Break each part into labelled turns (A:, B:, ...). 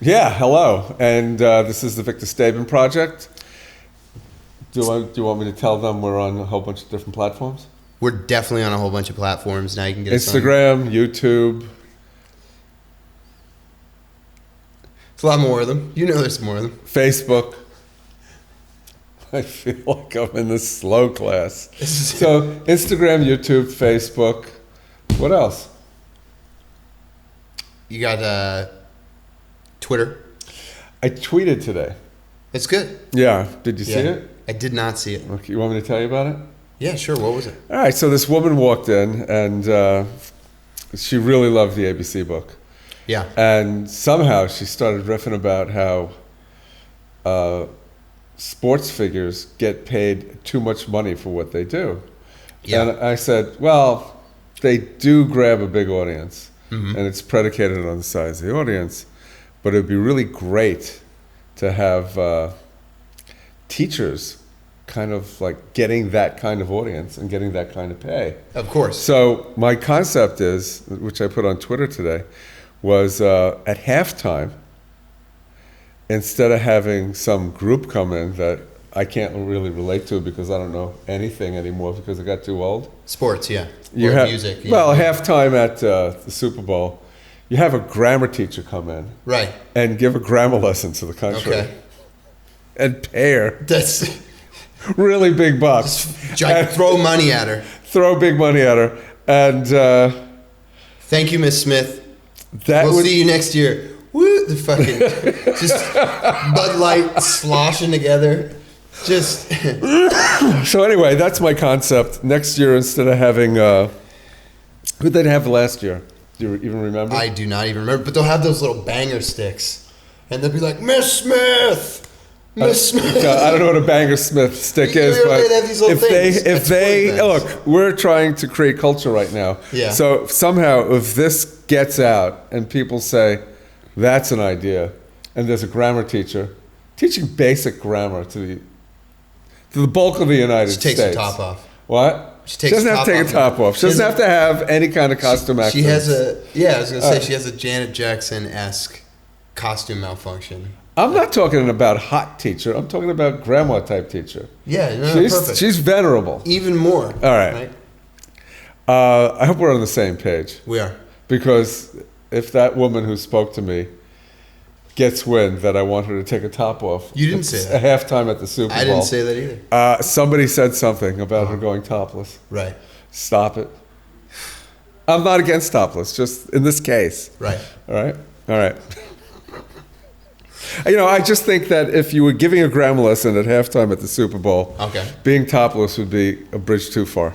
A: Yeah, hello. And this is the Victor Stabin Project. Do you want me to tell them we're on a whole bunch of different platforms?
B: We're definitely on a whole bunch of platforms. Now you can get us on.
A: Instagram, YouTube.
B: It's a lot more of them. You know there's more of them.
A: Facebook. I feel like I'm in the slow class. So Instagram, YouTube, Facebook. What else?
B: You got Twitter.
A: I tweeted today.
B: It's good.
A: Yeah. Did you see it?
B: I did not see it.
A: Okay, you want me to tell you about it?
B: Yeah, sure. What was it?
A: All right. So this woman walked in, and she really loved the ABC book.
B: Yeah.
A: And somehow she started riffing about how sports figures get paid too much money for what they do.
B: Yeah.
A: And I said, well, they do grab a big audience, and it's predicated on the size of the audience, but it'd be really great to have teachers kind of like getting that kind of audience and getting that kind of pay.
B: Of course.
A: So my concept is, which I put on Twitter today, was at halftime, instead of having some group come in that I can't really relate to because I don't know anything anymore because I got too old.
B: Sports, yeah.
A: You
B: or
A: have,
B: music. Yeah.
A: Well, halftime at the Super Bowl, you have a grammar teacher come in.
B: Right.
A: And give a grammar lesson to the country.
B: Okay.
A: And pay her.
B: That's
A: really big bucks.
B: Throw money at her.
A: Throw big money at her. And
B: thank you, Miss Smith.
A: We'll
B: see you next year. Woo! The fucking just Bud Light sloshing together. Just
A: So anyway, that's my concept. Next year, instead of having who'd they have last year? Do you even remember?
B: I do not even remember. But they'll have those little banger sticks, and they'll be like, Miss Smith. Miss Smith.
A: I don't know what a banger Smith stick is, but if they look, we're trying to create culture right now.
B: Yeah.
A: So somehow, if this gets out and people say that's an idea, and there's a grammar teacher teaching basic grammar to the bulk of the United States.
B: She takes her top off.
A: What? She doesn't have to take her top off. She doesn't have to have any kind of costume accent.
B: She has I was gonna say she has a Janet Jackson-esque costume malfunction.
A: I'm not talking about hot teacher. I'm talking about grandma type teacher.
B: Yeah, perfect.
A: She's venerable.
B: Even more.
A: All right. I hope we're on the same page.
B: We are.
A: Because if that woman who spoke to me gets wind that I want her to take a top off.
B: You didn't say that.
A: At halftime at the Super Bowl.
B: I didn't say that either.
A: Somebody said something about her going topless.
B: Right.
A: Stop it. I'm not against topless, just in this case.
B: Right.
A: All right? All right. I just think that if you were giving a grammar lesson at halftime at the Super Bowl, being topless would be a bridge too far.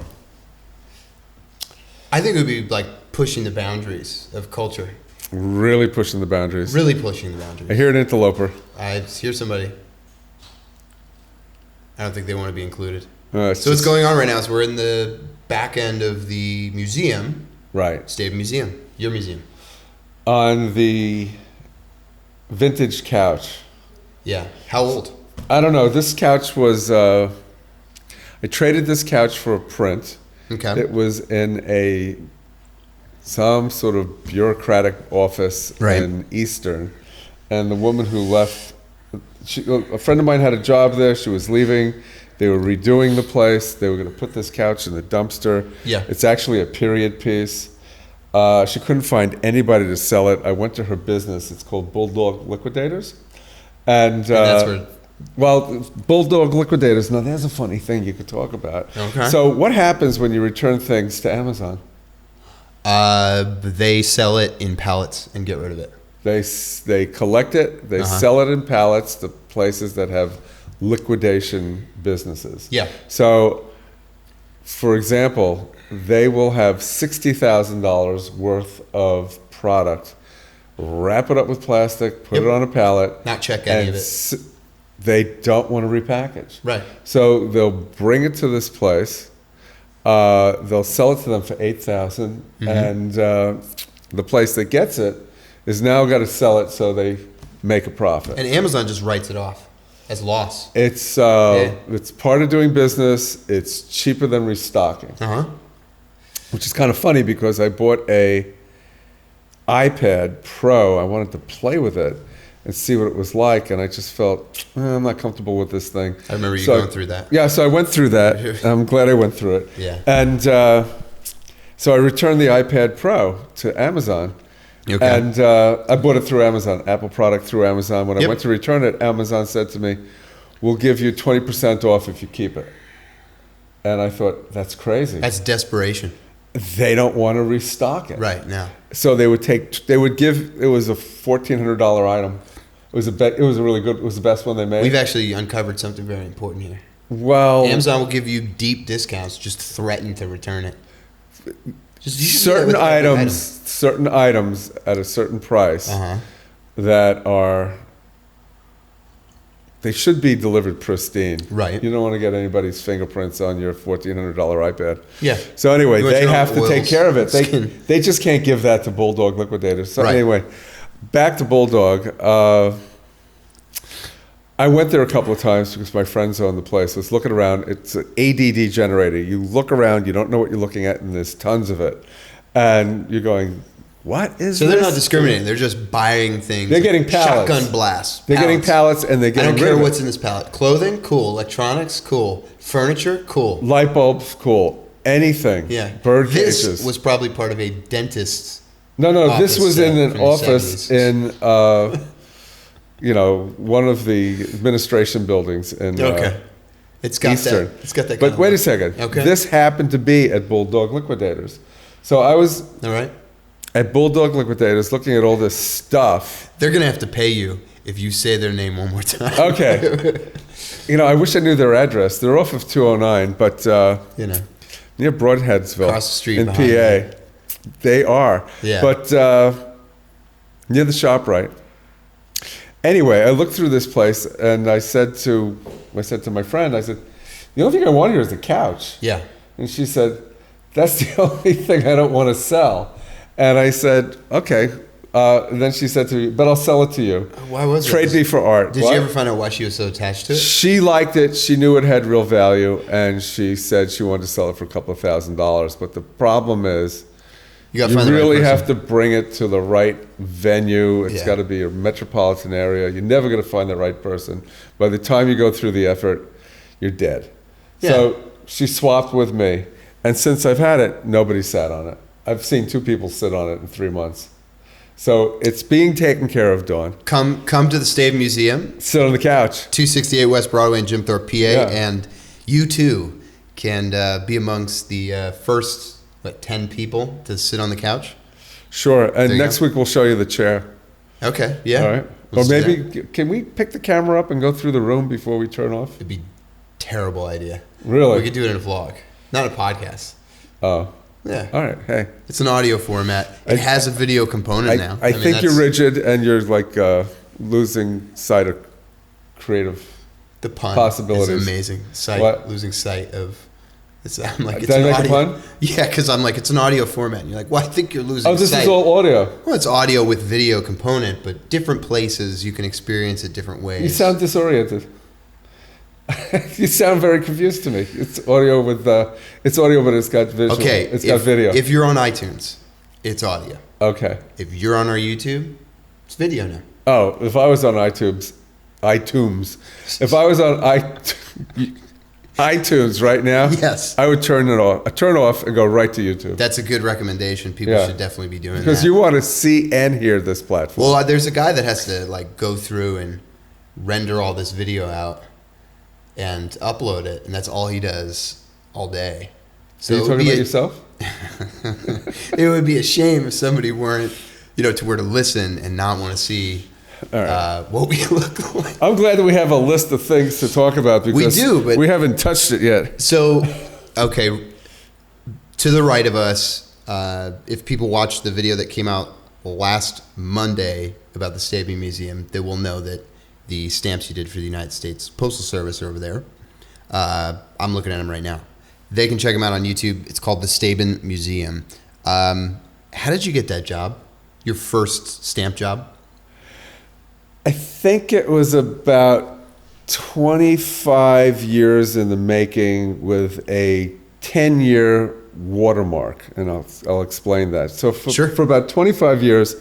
B: I think it would be like pushing the boundaries of culture.
A: Really pushing the boundaries.
B: Really pushing the boundaries.
A: I hear an interloper.
B: I hear somebody. I don't think they want to be included.
A: So
B: what's going on right now is we're in the back end of the museum.
A: Right.
B: State Museum. Your museum.
A: On the vintage couch.
B: Yeah. How old?
A: I don't know. This couch was... I traded this couch for a print.
B: Okay.
A: It was in some sort of bureaucratic office in Eastern. And the woman who left... a friend of mine had a job there. She was leaving. They were redoing the place. They were going to put this couch in the dumpster.
B: Yeah.
A: It's actually a period piece. She couldn't find anybody to sell it. I went to her business. It's called Bulldog Liquidators. And
B: that's where...
A: Well, Bulldog Liquidators, now there's a funny thing you could talk about.
B: Okay.
A: So what happens when you return things to Amazon?
B: They sell it in pallets and get rid of it.
A: They collect it. They sell it in pallets to places that have liquidation businesses.
B: Yeah.
A: So, for example, they will have $60,000 worth of product, wrap it up with plastic, put it on a pallet.
B: Not check any of it.
A: They don't want to repackage.
B: Right.
A: So they'll bring it to this place. They'll sell it to them for $8,000, and the place that gets it is now got to sell it so they make a profit.
B: And Amazon just writes it off as loss.
A: It's part of doing business. It's cheaper than restocking. Which is kind of funny because I bought a iPad Pro. I wanted to play with it, and see what it was like. And I just felt, I'm not comfortable with this thing.
B: I remember you going through that.
A: Yeah, so I went through that. I'm glad I went through it.
B: Yeah.
A: And so I returned the iPad Pro to Amazon.
B: Okay.
A: And I bought it through Amazon, Apple product through Amazon. When I
B: Yep.
A: went to return it, Amazon said to me, we'll give you 20% off if you keep it. And I thought, that's crazy.
B: That's desperation.
A: They don't want to restock it.
B: Right, now.
A: So they would give, it was a $1,400 item. It was the best one they made.
B: We've actually uncovered something very important here.
A: Well,
B: Amazon will give you deep discounts, just threaten to return it. Just, you should do that
A: certain
B: with every
A: items, certain items at a certain price that are, they should be delivered pristine.
B: Right.
A: You don't want to get anybody's fingerprints on your $1,400 iPad.
B: Yeah.
A: So anyway,
B: You want
A: they
B: your own
A: have to
B: oils,
A: take care of it.
B: skin.
A: They just can't give that to Bulldog Liquidators. So
B: Right.
A: anyway, back to Bulldog. I went there a couple of times because my friends own the place. I was looking around. It's an ADD generator. You look around, you don't know what you're looking at, and there's tons of it. And you're going, what is
B: So
A: this?
B: they're not discriminating. They're just buying things.
A: They're getting pallets.
B: Shotgun blasts.
A: They're getting pallets, and they're
B: I
A: getting
B: don't
A: rid
B: care
A: of
B: what's
A: it.
B: in this pallet. Clothing, cool. Electronics, cool. Furniture, cool.
A: Light bulbs, cool. Anything.
B: Yeah.
A: Bird
B: This
A: cages.
B: was probably part of a dentist's.
A: No, this
B: office
A: was in
B: set
A: an
B: from the
A: office
B: 70s.
A: in, one of the administration buildings in
B: Okay. It's got
A: Eastern.
B: that. It's got that.
A: But
B: kind of
A: wait a
B: look.
A: second.
B: Okay.
A: This happened to be at Bulldog Liquidators. So I was
B: All right.
A: at Bulldog Liquidators looking at all this stuff.
B: They're gonna have to pay you if you say their name one more time.
A: Okay. I wish I knew their address. They're off of 209, but near Broadheadsville
B: Across the street
A: in
B: behind
A: PA.
B: me.
A: They are.
B: Yeah.
A: But near the ShopRite. Anyway, I looked through this place and I said to my friend, I said, the only thing I want here is the couch.
B: Yeah.
A: And she said, that's the only thing I don't want to sell. And I said, okay. Then she said to me, but I'll sell it to you.
B: Why was
A: Trade
B: it?
A: me for art.
B: Did
A: What?
B: you ever find out why she was so attached to it?
A: She liked it. She knew it had real value. And she said she wanted to sell it for a couple of $1,000s. But the problem is,
B: You got to
A: you
B: find the right
A: really
B: person.
A: have to bring it to the right venue. It's
B: Yeah.
A: got to be a metropolitan area. You're never going to find the right person. By the time you go through the effort, you're dead.
B: Yeah.
A: So she swapped with me. And since I've had it, nobody sat on it. I've seen 2 people sit on it in 3 months. So it's being taken care of, Dawn.
B: Come to the Stabin Museum,
A: Sit on the couch.
B: 268 West Broadway in Jim Thorpe, PA,
A: Yeah.
B: and you too can be amongst the first 10 people to sit on the couch.
A: Sure. And
B: There you
A: next week we'll show you the chair.
B: Okay, yeah.
A: All right.
B: Let's
A: Or
B: do
A: maybe, can we pick the camera up and go through the room before we turn off?
B: It'd be a terrible idea.
A: Really?
B: We could do it in a vlog, not a podcast.
A: Oh.
B: Yeah.
A: All right. Hey.
B: It's an audio format. It has a video component now.
A: I
B: mean,
A: think you're
B: that's
A: rigid and you're like losing sight of creative.
B: The pun
A: possibilities.
B: is amazing.
A: What?
B: Losing sight of. I'm like,
A: Did
B: it's
A: I
B: an
A: make a
B: audio.
A: pun?
B: Yeah, because I'm like, it's an audio format. And you're like, well, I think you're losing
A: Oh, this
B: sight.
A: is all audio.
B: Well, it's audio with video component, but different places you can experience it different ways.
A: You sound disoriented. You sound very confused to me. It's audio but it's got visual.
B: okay.
A: It's got video.
B: If you're on iTunes, it's audio.
A: Okay.
B: If you're on our YouTube, it's video now.
A: Oh, if I was on iTunes, if I was on iTunes right now,
B: Yes.
A: I would turn it off. I turn off and go right to YouTube
B: That's a good recommendation. People
A: Yeah.
B: should definitely be doing
A: because
B: that.
A: you want to see and hear this platform.
B: Well, there's a guy that has to like go through and render all this video out and upload it, and that's all he does all day.
A: Are you
B: it would
A: talking
B: be
A: about yourself?
B: It would be a shame if somebody weren't, to where to listen and not want to see
A: All right.
B: what we look like.
A: I'm glad that we have a list of things to talk about because
B: do, but-
A: we haven't touched it yet.
B: So, okay, to the right of us, if people watch the video that came out last Monday about the Stabin Museum, they will know that the stamps you did for the United States Postal Service are over there. I'm looking at them right now. They can check them out on YouTube. It's called the Stabin Museum. How did you get that job? Your first stamp job?
A: I think it was about 25 years in the making with a 10-year watermark, and I'll explain that. So
B: Sure.
A: for about 25 years,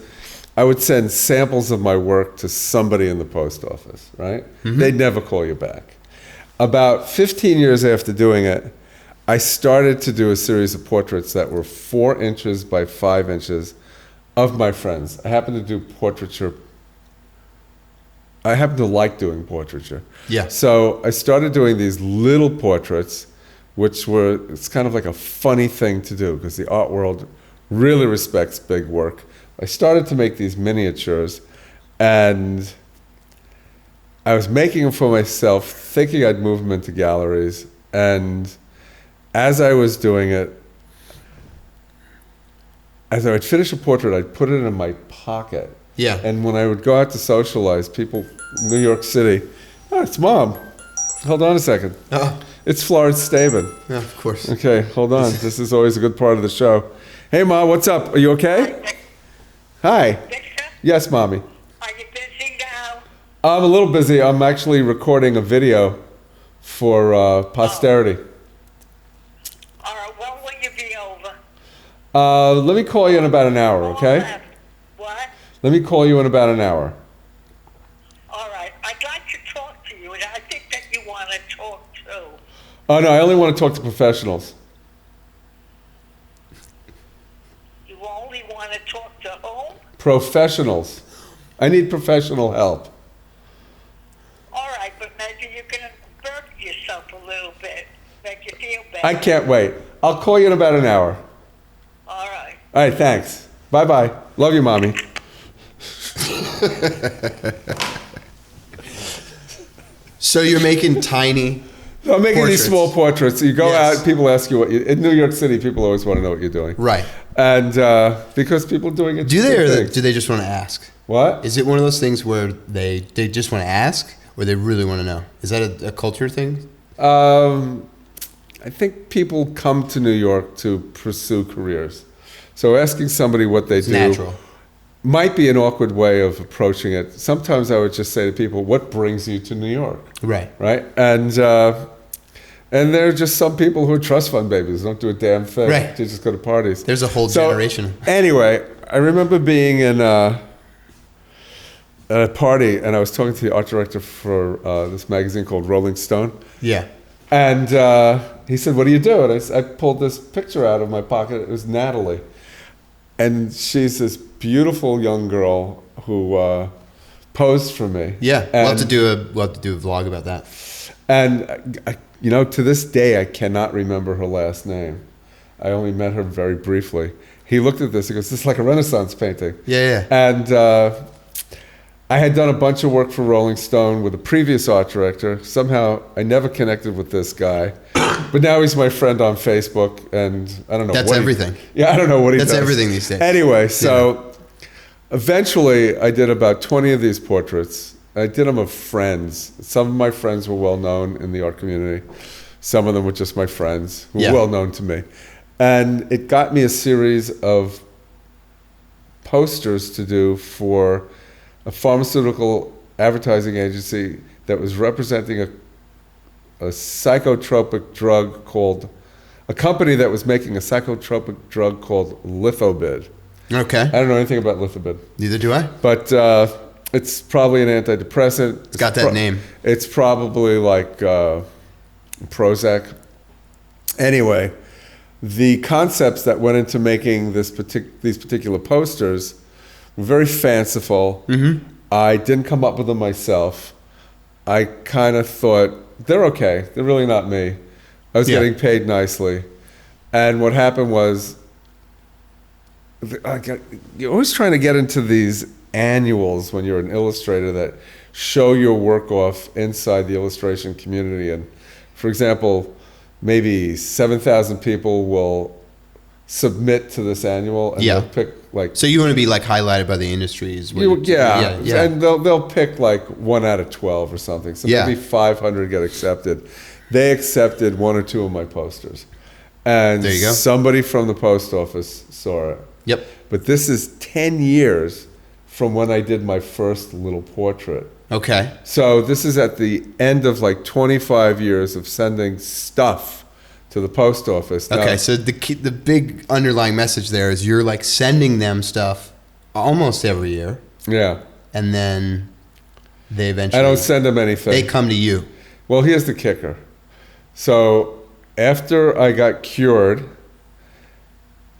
A: I would send samples of my work to somebody in the post office, right? They'd never call you back. About 15 years after doing it, I started to do a series of portraits that were 4 inches by 5 inches of my friends. I happen to do portraiture. I happen to like doing portraiture.
B: Yeah.
A: So I started doing these little portraits, it's kind of like a funny thing to do because the art world really respects big work. I started to make these miniatures, and I was making them for myself, thinking I'd move them into galleries. And as I was doing it, as I would finish a portrait, I'd put it in my pocket.
B: Yeah.
A: And when I would go out to socialize, people in New York City, oh, it's Mom. Hold on a second.
B: Oh.
A: It's Florence Stabin.
B: Yeah, of course.
A: Okay, hold on. This is always a good part of the show. Hey, Ma, what's up? Are you okay? Hi.
C: Victor,
A: Yes, Mommy.
C: are you busy now?
A: I'm a little busy. I'm actually recording a video for posterity.
C: All right, when will you be over?
A: Let me call you in about an hour,
C: All
A: okay?
C: left. What?
A: Let me call you in about an hour.
C: All right, I'd like to talk to you, and I think that you want to talk too.
A: Oh, no, I only want to talk to professionals.
C: You only want to talk to whom?
A: Professionals. I need professional help.
C: All right, but maybe you can burp yourself a little bit, make you feel better.
A: I can't wait. I'll call you in about an hour.
C: All right.
A: All right, thanks. Bye-bye. Love you, Mommy.
B: So you're making tiny.
A: I'm making
B: Portraits.
A: these small portraits. You go
B: Yes.
A: out, people ask you what you... In New York City, people always want to know what you're doing.
B: Right.
A: And because people are doing it...
B: Do they, or
A: things.
B: do they just want to ask?
A: What?
B: Is it one of those things where they just want to ask, or they really want to know? Is that a culture thing?
A: I think people come to New York to pursue careers. So asking somebody what they do
B: Natural.
A: might be an awkward way of approaching it. Sometimes I would just say to people, what brings you to New York?
B: Right.
A: Right? And there are just some people who are trust fund babies, don't do a damn thing.
B: Right.
A: They just go to parties.
B: There's a whole generation.
A: Anyway, I remember being in at a party, and I was talking to the art director for this magazine called Rolling Stone.
B: Yeah.
A: And he said, what do you do? And I pulled this picture out of my pocket. It was Natalie. And she's this beautiful young girl who posed for me.
B: Yeah.
A: And,
B: We'll have to do a vlog about that.
A: And, to this day, I cannot remember her last name. I only met her very briefly. He looked at this. He goes, this is like a Renaissance painting.
B: Yeah.
A: And I had done a bunch of work for Rolling Stone with a previous art director. Somehow, I never connected with this guy. But now he's my friend on Facebook, and I don't know
B: That's
A: what
B: everything.
A: I don't know what he does.
B: That's everything these days.
A: Anyway, so eventually I did about 20 of these portraits. I did them of friends. Some of my friends were well known in the art community. Some of them were just my friends who were well known to me. And it got me a series of posters to do for a pharmaceutical advertising agency that was representing a psychotropic drug called, a company that was making a psychotropic drug called Lithobid.
B: Okay.
A: I don't know anything about Lithobid.
B: Neither do I.
A: But it's probably an antidepressant.
B: It's got that name.
A: It's probably like Prozac. Anyway, the concepts that went into making these particular posters were very fanciful. Mm-hmm. I didn't come up with them myself. I kind of thought, they're okay. They're really not me. I was getting paid nicely. And what happened was, you're always trying to get into these annuals when you're an illustrator that show your work off inside the illustration community. And for example, maybe 7,000 people will submit to this annual, and they'll pick like...
B: So you want to be like highlighted by the industries?
A: Yeah, and they'll pick like 1 out of 12 or something. So maybe 500 get accepted. They accepted 1 or 2 of my posters. And
B: there you go.
A: Somebody from the post office saw it.
B: Yep.
A: But this is 10 years from when I did my first little portrait.
B: Okay.
A: So this is at the end of like 25 years of sending stuff to the post office. Now,
B: okay, so the big underlying message there is you're like sending them stuff almost every year,
A: Yeah.
B: and then they eventually.
A: I don't send them anything.
B: They come to you.
A: Well, here's the kicker. So after I got cured,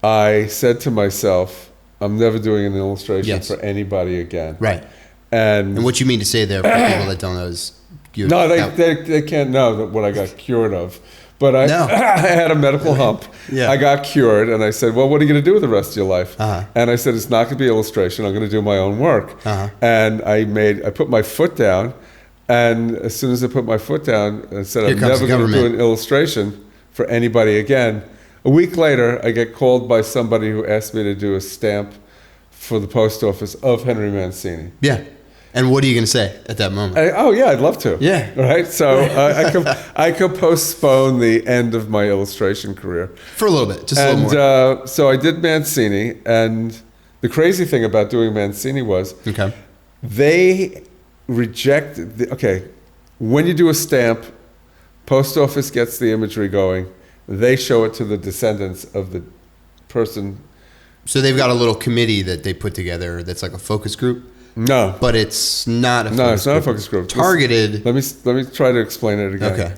A: I said to myself, I'm never doing an illustration
B: Yes.
A: for anybody again.
B: Right.
A: And
B: And what you mean to say there for people that don't know is you.
A: no, they can't know that what I got cured of. But I,
B: No.
A: I had a medical hump.
B: Yeah.
A: I got cured, and I said, well, what are you going to do with the rest of your life?
B: Uh-huh.
A: And I said, it's not going to be illustration. I'm going to do my own work.
B: Uh-huh.
A: And I put my foot down, and as soon as I put my foot down, I said,
B: Here
A: I'm
B: comes
A: never
B: the
A: going to do
B: government.
A: an illustration for anybody again. A week later, I get called by somebody who asked me to do a stamp for the post office of Henry Mancini.
B: Yeah. And what are you going to say at that moment?
A: Oh yeah, I'd love to.
B: Yeah.
A: Right. So I could postpone the end of my illustration career
B: For a little bit, just a little more.
A: So I did Mancini, and the crazy thing about doing Mancini was
B: Okay.
A: they rejected. When you do a stamp, post office gets the imagery going. They show it to the descendants of the person.
B: So they've got a little committee that they put together that's like a focus group,
A: No,
B: but it's not a focus
A: no, it's not a
B: group.
A: focus group.
B: Targeted.
A: Let me try to explain it again.
B: Okay.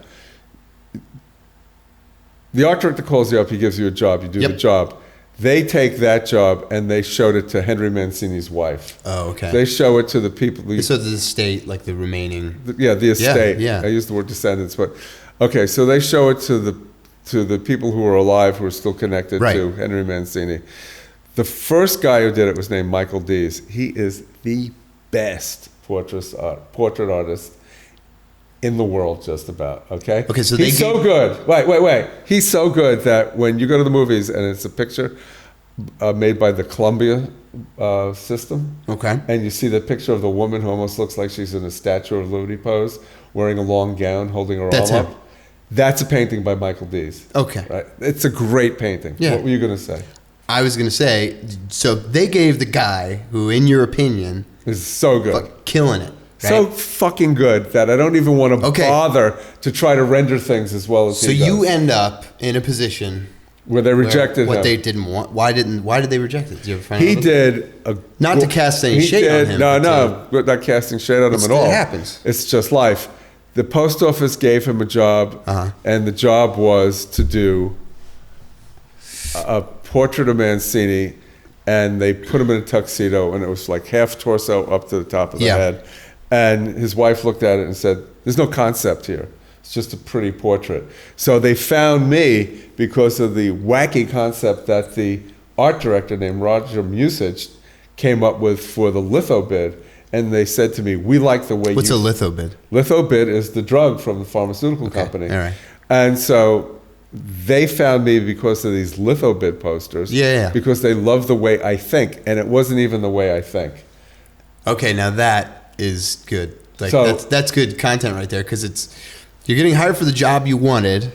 A: The art director calls you up. He gives you a job. You do
B: Yep.
A: the job. They take that job and they showed it to Henry Mancini's wife.
B: Oh, okay.
A: They show it to the people.
B: So the estate, like the remaining.
A: The estate.
B: yeah.
A: I use the word descendants, but okay. So they show it to the people who are alive, who are still connected
B: Right.
A: to Henry Mancini. The first guy who did it was named Michael Dees. He is the best portrait artist in the world, just about. Okay.
B: Okay, so
A: he's so good. Wait. He's so good that when you go to the movies and it's a picture made by the Columbia system,
B: Okay.
A: and you see the picture of the woman who almost looks like she's in a Statue of Liberty pose, wearing a long gown, holding her
B: That's
A: arm
B: him.
A: up. That's a painting by Michael Dees.
B: Okay.
A: Right. It's a great painting.
B: Yeah.
A: What were you going to say?
B: I was going to say, so they gave the guy who, in your opinion,
A: It's so good.
B: fuck, killing it. Right?
A: So fucking good that I don't even want to
B: Okay.
A: bother to try to render things as well as
B: So
A: he does.
B: you end up in a position
A: where they
B: where
A: rejected
B: what
A: him.
B: they didn't want. Why did they reject it? Did you ever find
A: He
B: out?
A: did a
B: Not to cast any shade on him,
A: No,
B: but
A: no, but not casting shade on him
B: It's-
A: at all.
B: it happens.
A: It's just life. The post office gave him a job,
B: Uh-huh.
A: and the job was to do a portrait of Mancini, and they put him in a tuxedo, and it was like half torso up to the top of the
B: Yeah.
A: head. And his wife looked at it and said, "There's no concept here. It's just a pretty portrait." So they found me because of the wacky concept that the art director named Roger Musich came up with for the litho bid. And they said to me, "We like the way
B: What's
A: you..."
B: a litho bid?
A: Litho bid is the drug from the pharmaceutical company.
B: all right.
A: And so they found me because of these litho bid posters.
B: Yeah.
A: Because they love the way I think. And it wasn't even the way I think.
B: Okay, now that is good. Like
A: So-
B: that's good content right there because you're getting hired for the job you wanted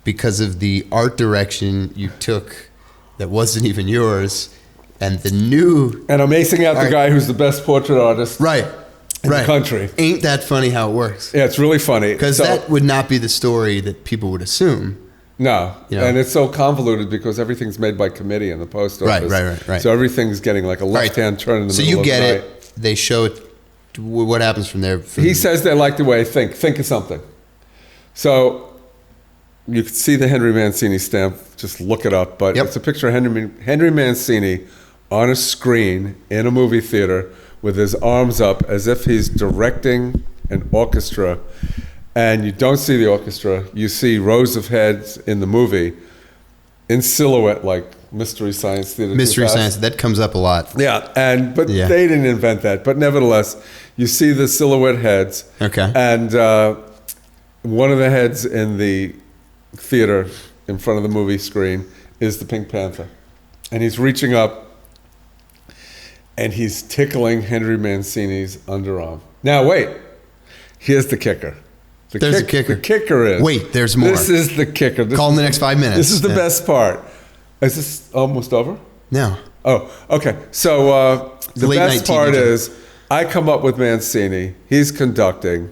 B: because of the art direction you took that wasn't even yours, and the new
A: And I'm acing out the
B: Right.
A: guy who's the best portrait artist
B: right
A: in the country.
B: Ain't that funny how it works?
A: Yeah, it's really funny.
B: Because
A: So-
B: that would not be the story that people would assume.
A: No,
B: You know?
A: and it's so convoluted because everything's made by committee in the post
B: Right,
A: office.
B: right.
A: So everything's getting like a left-hand turn in the
B: So
A: middle
B: you
A: of
B: get
A: the
B: it.
A: night.
B: They show it. What happens from there?
A: He says they like the way I think. Think of something. So you can see the Henry Mancini stamp. Just look it up. But
B: Yep.
A: it's a picture of Henry Mancini on a screen in a movie theater with his arms up as if he's directing an orchestra. And you don't see the orchestra. You see rows of heads in the movie in silhouette, like Mystery Science Theater.
B: Mystery
A: 2000.
B: Science, that comes up a lot.
A: Yeah, but
B: Yeah.
A: they didn't invent that. But nevertheless, you see the silhouette heads.
B: Okay.
A: And one of the heads in the theater in front of the movie screen is the Pink Panther. And he's reaching up and he's tickling Henry Mancini's underarm. Now, wait. Here's the kicker.
B: There's a kicker.
A: The kicker is...
B: Wait, there's more.
A: This is the kicker.
B: Call in the next 5 minutes.
A: This is the
B: Yeah.
A: best part. Is this almost over?
B: No.
A: Oh, okay. So the
B: late
A: best
B: night
A: part
B: TV.
A: is I come up with Mancini. He's conducting.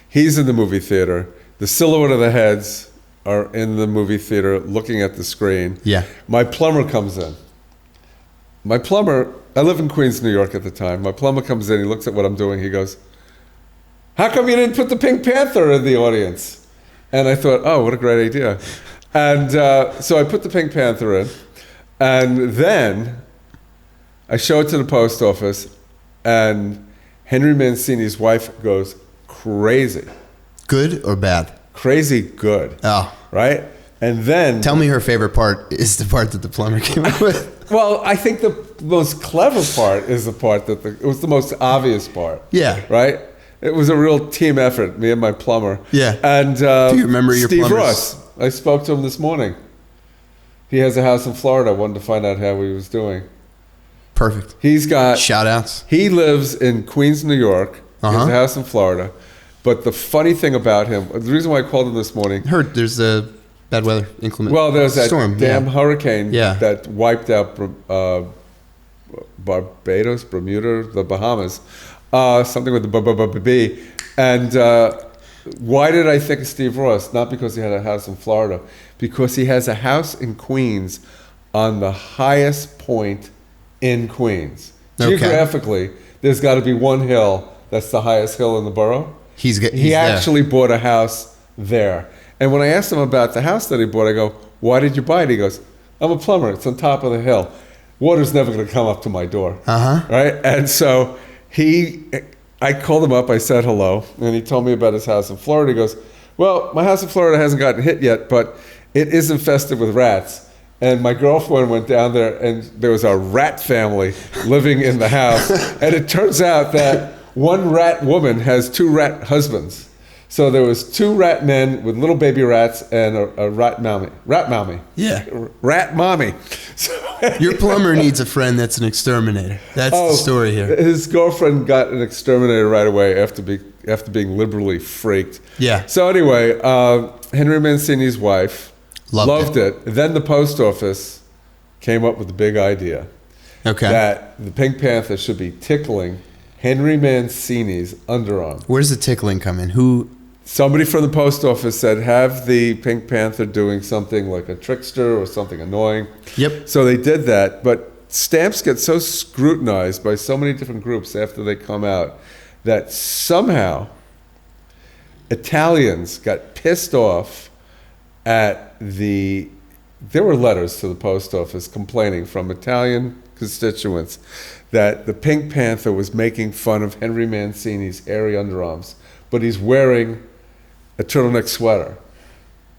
A: He's in the movie theater. The silhouette of the heads are in the movie theater looking at the screen.
B: Yeah.
A: My plumber comes in. My plumber I live in Queens, New York at the time. My plumber comes in, he looks at what I'm doing, he goes, "How come you didn't put the Pink Panther in the audience?" And I thought, oh, what a great idea. And so I put the Pink Panther in, and then I show it to the post office, and Henry Mancini's wife goes crazy.
B: Good or bad?
A: Crazy good.
B: Oh.
A: Right? And then...
B: Tell me her favorite part is the part that the plumber came up with.
A: Well, I think the most clever part is the part that it was the most obvious part.
B: Yeah.
A: Right? It was a real team effort, me and my plumber.
B: Yeah.
A: And
B: do you remember your
A: Steve
B: plumbers?
A: Ross, I spoke to him this morning. He has a house in Florida. I wanted to find out how he was doing.
B: Perfect.
A: He's got...
B: Shout outs.
A: He lives in Queens, New York. He has a house in Florida. But the funny thing about him, the reason why I called him this morning...
B: Heard there's a bad weather inclement.
A: Well, there's that
B: storm,
A: damn hurricane
B: Yeah.
A: that wiped out Barbados, Bermuda, the Bahamas. Something with the B. And why did I think of Steve Ross? Not because he had a house in Florida. Because he has a house in Queens on the highest point in Queens.
B: Okay.
A: Geographically, there's got to be one hill that's the highest hill in the borough.
B: He's
A: He actually bought a house there. And when I asked him about the house that he bought, I go, "Why did you buy it?" He goes, "I'm a plumber. It's on top of the hill. Water's never going to come up to my door." Right? And so I called him up. I said hello. And he told me about his house in Florida. He goes, "Well, my house in Florida hasn't gotten hit yet, but it is infested with rats. And my girlfriend went down there, and there was a rat family living in the house. And it turns out that one rat woman has 2 rat husbands. So there was 2 rat men with little baby rats and a rat mommy. Rat mommy.
B: Yeah.
A: Rat mommy." So
B: Your plumber needs a friend that's an exterminator. That's the story here.
A: His girlfriend got an exterminator right away after being liberally freaked.
B: Yeah.
A: So anyway, Henry Mancini's wife loved it. Then the post office came up with the big idea.
B: Okay.
A: That the Pink Panther should be tickling Henry Mancini's underarm.
B: Where does the tickling come in?
A: Somebody from the post office said, have the Pink Panther doing something like a trickster or something annoying.
B: Yep.
A: So they did that, but stamps get so scrutinized by so many different groups after they come out that somehow Italians got pissed off at there were letters to the post office complaining from Italian constituents that the Pink Panther was making fun of Henry Mancini's hairy underarms, but he's wearing a turtleneck sweater.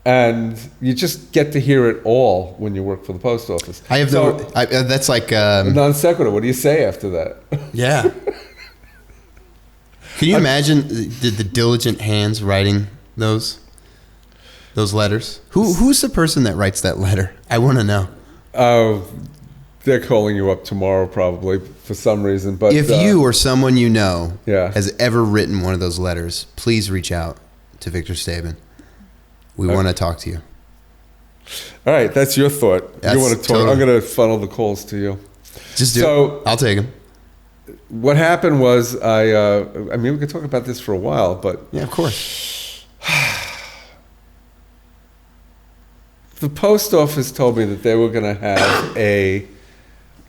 A: And you just get to hear it all when you work for the post office.
B: That's like...
A: non sequitur. What do you say after that?
B: Yeah. Can you imagine the diligent hands writing those letters? Who's the person that writes that letter? I want to know.
A: They're calling you up tomorrow probably for some reason. But
B: if you or someone you know
A: Yeah.
B: has ever written one of those letters, please reach out to Victor Stabin. We want to talk to you.
A: All right, that's your thought.
B: That's
A: you want to talk?
B: totally-
A: I'm going to funnel the calls to you.
B: Just do
A: So-
B: it. I'll take them.
A: What happened was I mean, we could talk about this for a while, but
B: Yeah, of course.
A: the post office told me that they were going to have a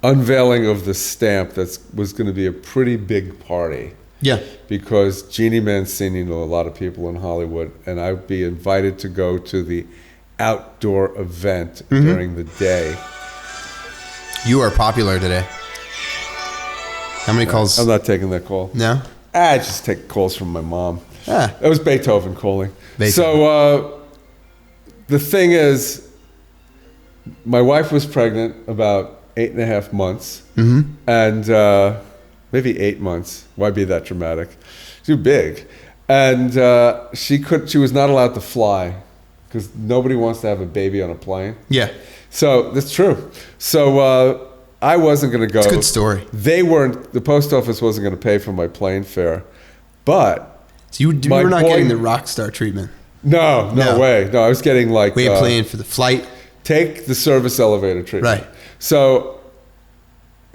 A: unveiling of the stamp that was going to be a pretty big party.
B: Yeah.
A: Because Jeannie Mancini knew a lot of people in Hollywood, and I'd be invited to go to the outdoor event during the day.
B: You are popular today. How many calls?
A: I'm not taking that call.
B: No?
A: I just take calls from my mom.
B: Ah.
A: It was Beethoven calling.
B: Beethoven.
A: So the thing is, my wife was pregnant about 8.5 months, and maybe 8 months. Why be that dramatic? Too big, and she was not allowed to fly because nobody wants to have a baby on a plane.
B: Yeah.
A: So that's true. So I wasn't going to go.
B: It's a good story.
A: The post office wasn't going to pay for my plane fare, but
B: So you were not getting the rock star treatment.
A: no way. No, I was getting like
B: We ain't playing for the flight.
A: take the service elevator treatment.
B: Right.
A: So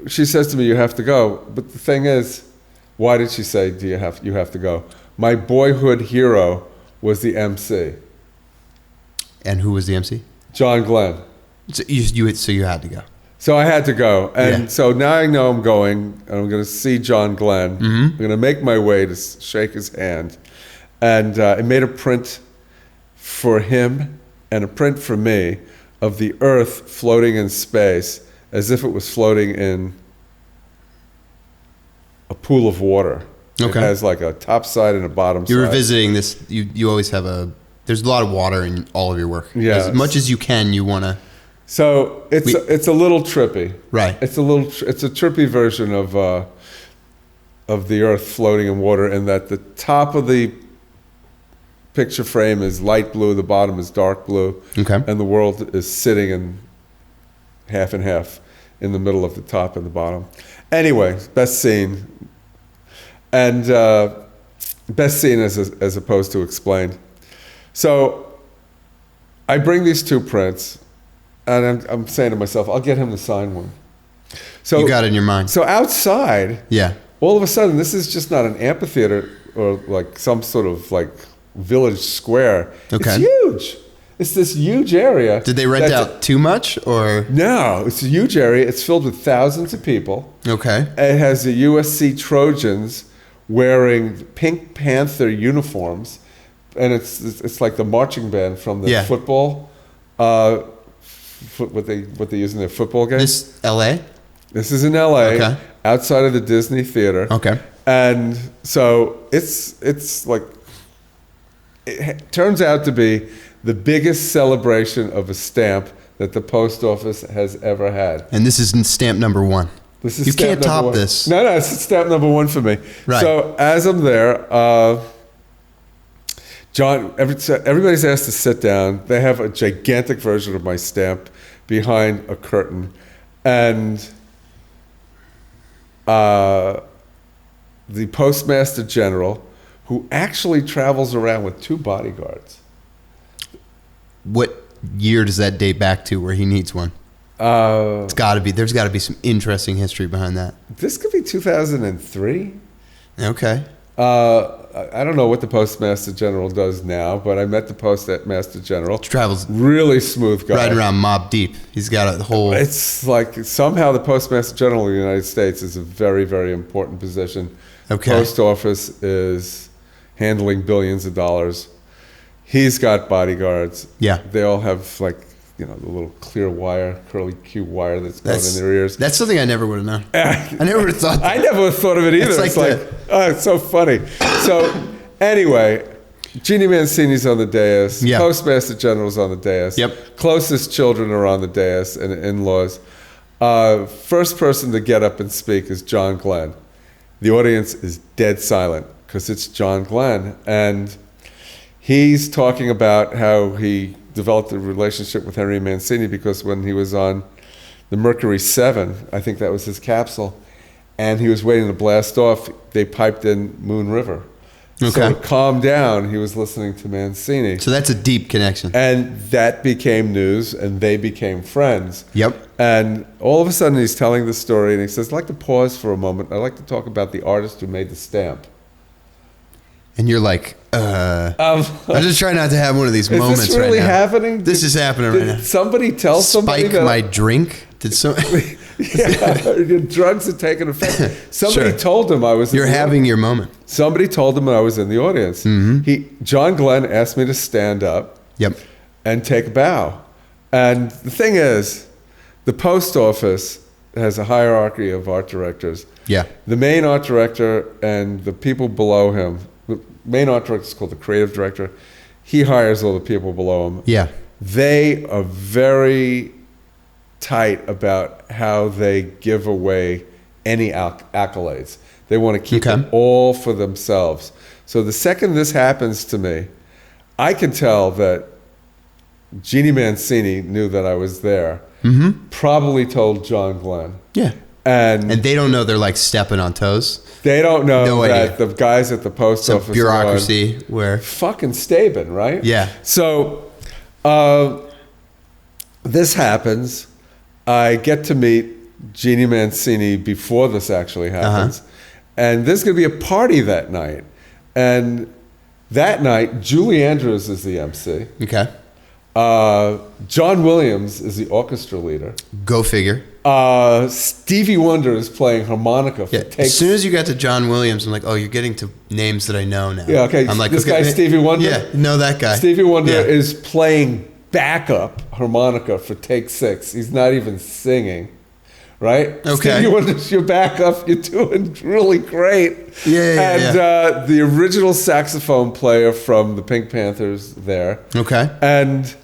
A: she says to me, "You have to go." But the thing is, why did she say, "You have to go"? My boyhood hero was the MC,
B: And who was the MC?
A: John Glenn.
B: So you had to go.
A: So I had to go. And
B: Yeah.
A: so now I know I'm going, and I'm going to see John Glenn. I'm going to make my way to shake his hand. And I made a print for him and a print for me of the Earth floating in space as if it was floating in a pool of water.
B: Okay.
A: It has like a top side and a bottom side.
B: You were visiting this. You always have there's a lot of water in all of your work.
A: Yeah.
B: As much as you can, you want to.
A: So it's a little trippy.
B: Right.
A: It's a trippy version of the Earth floating in water, in that the top of the picture frame is light blue, the bottom is dark blue,
B: Okay.
A: and the world is sitting in half and half in the middle of the top and the bottom. Anyway, best scene, and best scene as opposed to explained. So I bring these two prints, and I'm saying to myself, I'll get him to sign one. So
B: You got it in your mind.
A: So outside,
B: Yeah.
A: all of a sudden, this is just not an amphitheater or like some sort of like village square.
B: Okay.
A: It's huge. It's this huge area.
B: Did they rent out too much or?
A: No, it's a huge area. It's filled with thousands of people.
B: Okay.
A: It has the USC Trojans wearing Pink Panther uniforms, and it's like the marching band from the
B: Yeah.
A: football. What they use in their football game.
B: This L.A.
A: This is in LA,
B: Okay.
A: outside of the Disney Theater.
B: Okay.
A: And so it's like, it turns out to be the biggest celebration of a stamp that the post office has ever had.
B: And this is in stamp number 1.
A: This is
B: You
A: stamp
B: can't
A: number
B: top
A: one.
B: this.
A: No, it's stamp number 1 for me.
B: Right.
A: So as I'm there, John, everybody's asked to sit down. They have a gigantic version of my stamp behind a curtain. And the Postmaster General, who actually travels around with 2 bodyguards.
B: What year does that date back to where he needs one? It's got to be. There's got to be some interesting history behind that.
A: This could be 2003.
B: Okay.
A: I don't know what the Postmaster General does now, but I met the Postmaster General.
B: Travels
A: Really smooth guy.
B: riding around Mob Deep. He's got a whole.
A: It's like somehow the Postmaster General of the United States is a very, very important position.
B: Okay.
A: Post office is handling billions of dollars. He's got bodyguards.
B: Yeah.
A: They all have like, the little clear wire, curly Q wire that's going in their ears.
B: That's something I never would have known. I never would have thought that.
A: I never thought of it either.
B: It's like
A: It's so funny. So anyway, Jeannie Mancini's on the dais.
B: Yeah.
A: Postmaster General's on the dais.
B: Yep.
A: Closest children are on the dais and in-laws. First person to get up and speak is John Glenn. The audience is dead silent because it's John Glenn. And he's talking about how he developed a relationship with Henry Mancini because when he was on the Mercury 7, I think that was his capsule, and he was waiting to blast off, they piped in Moon River.
B: Okay.
A: So to calm down, he was listening to Mancini.
B: So that's a deep connection.
A: And that became news, and they became friends.
B: Yep.
A: And all of a sudden, he's telling the story, and he says, I'd like to pause for a moment. I'd like to talk about the artist who made the stamp.
B: And you're like, I'm just trying not to have one of these moments
A: Is this really
B: right now.
A: happening?
B: This is happening right now.
A: Did somebody tell somebody
B: Spike
A: that
B: my drink? Did some?
A: yeah, your drugs are taking effect. Somebody
B: Sure.
A: told him I was.
B: You're having your moment.
A: Somebody told him I was in the audience. John Glenn asked me to stand up.
B: Yep.
A: And take a bow. And the thing is, the post office has a hierarchy of art directors.
B: Yeah.
A: The main art director and the people below him. The main art director is called the creative director. He hires all the people below him.
B: Yeah.
A: They are very tight about how they give away any accolades. They want to keep it all for themselves. So the second this happens to me, I can tell that Jeannie Mancini knew that I was there. Probably told John Glenn.
B: Yeah.
A: And
B: they don't know they're like stepping on toes.
A: They don't know
B: No
A: that
B: idea.
A: the guys at the post
B: Some
A: office
B: bureaucracy where.
A: fucking Stabin, right?
B: Yeah.
A: So this happens. I get to meet Jeannie Mancini before this actually happens. And there's going to be a party that night. And that night, Julie Andrews is the MC.
B: Okay.
A: John Williams is the orchestra leader.
B: Go figure.
A: Stevie Wonder is playing harmonica for Take
B: As soon as you got to John Williams, I'm like, oh, you're getting to names that I know now.
A: Yeah, okay.
B: I'm like,
A: this guy, Stevie Wonder?
B: Yeah, know that guy.
A: Stevie Wonder is playing backup harmonica for Take 6. He's not even singing, right?
B: Okay.
A: Stevie Wonder's your backup. You're doing really great.
B: Yeah.
A: The original saxophone player from the Pink Panthers there.
B: Okay.
A: And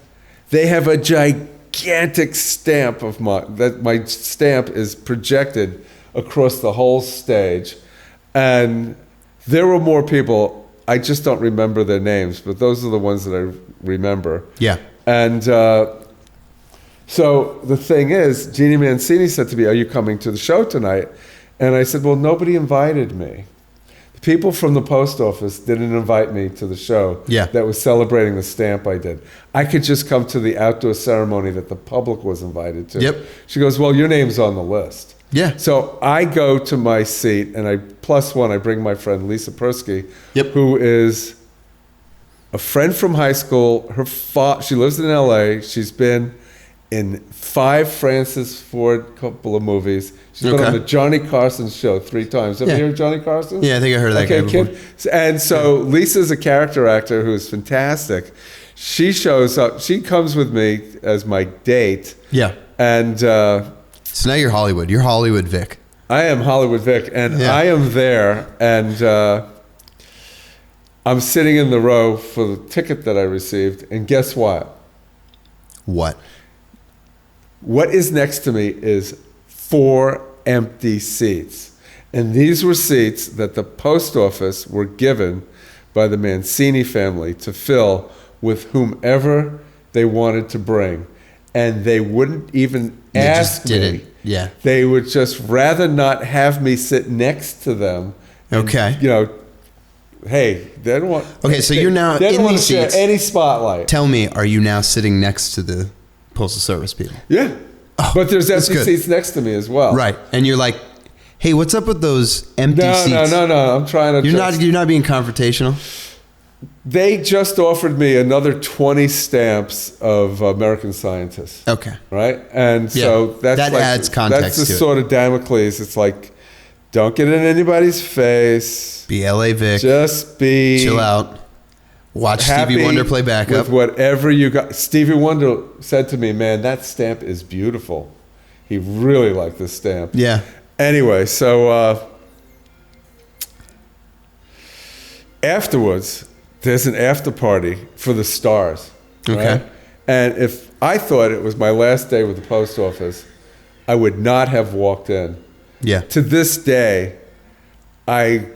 A: they have a gigantic stamp of my stamp is projected across the whole stage. And there were more people. I just don't remember their names, but those are the ones that I remember.
B: Yeah.
A: And so the thing is, Jeannie Mancini said to me, are you coming to the show tonight? And I said, well, nobody invited me. The people from the post office didn't invite me to the show that was celebrating the stamp I did. I could just come to the outdoor ceremony that the public was invited to.
B: Yep.
A: She goes, well, your name's on the list.
B: Yeah.
A: So I go to my seat, and I bring my friend Lisa Persky,
B: Yep.
A: who is a friend from high school. She lives in LA. She's been in 5 Francis Ford Coppola movies. She's been on the Johnny Carson show 3 times. Have you heard of Johnny Carson?
B: Yeah, I think I heard of that guy before.
A: Kid. And so Lisa's a character actor who's fantastic. She shows up. She comes with me as my date.
B: Yeah.
A: And
B: so now you're Hollywood. You're Hollywood Vic.
A: I am Hollywood Vic, and I am there, and I'm sitting in the row for the ticket that I received, and guess what?
B: What?
A: What is next to me is 4 empty seats. And these were seats that the post office were given by the Mancini family to fill with whomever they wanted to bring. And they wouldn't even ask me.
B: Yeah.
A: They would just rather not have me sit next to them.
B: Okay.
A: And, hey, they don't want.
B: Okay, so you're now
A: they don't
B: in
A: want
B: these
A: to share
B: seats.
A: any spotlight.
B: Tell me, are you now sitting next to the Postal Service people?
A: Yeah. But there's empty
B: good.
A: seats next to me as well.
B: Right. And you're like, hey, what's up with those empty seats?
A: No. I'm trying to.
B: You're not being confrontational.
A: They just offered me another 20 stamps of American Scientists.
B: Okay.
A: Right? And so that's
B: that adds context
A: That's the
B: to it.
A: sort of Damocles. It's like, don't get in anybody's face.
B: Be LA Vic.
A: Just be.
B: Chill out. Watch
A: happy
B: Stevie Wonder play backup.
A: with whatever you got. Stevie Wonder said to me, man, that stamp is beautiful. He really liked this stamp.
B: Yeah.
A: Anyway, so afterwards, there's an after party for the stars.
B: Okay.
A: Right? And if I thought it was my last day with the post office, I would not have walked in.
B: Yeah.
A: To this day, I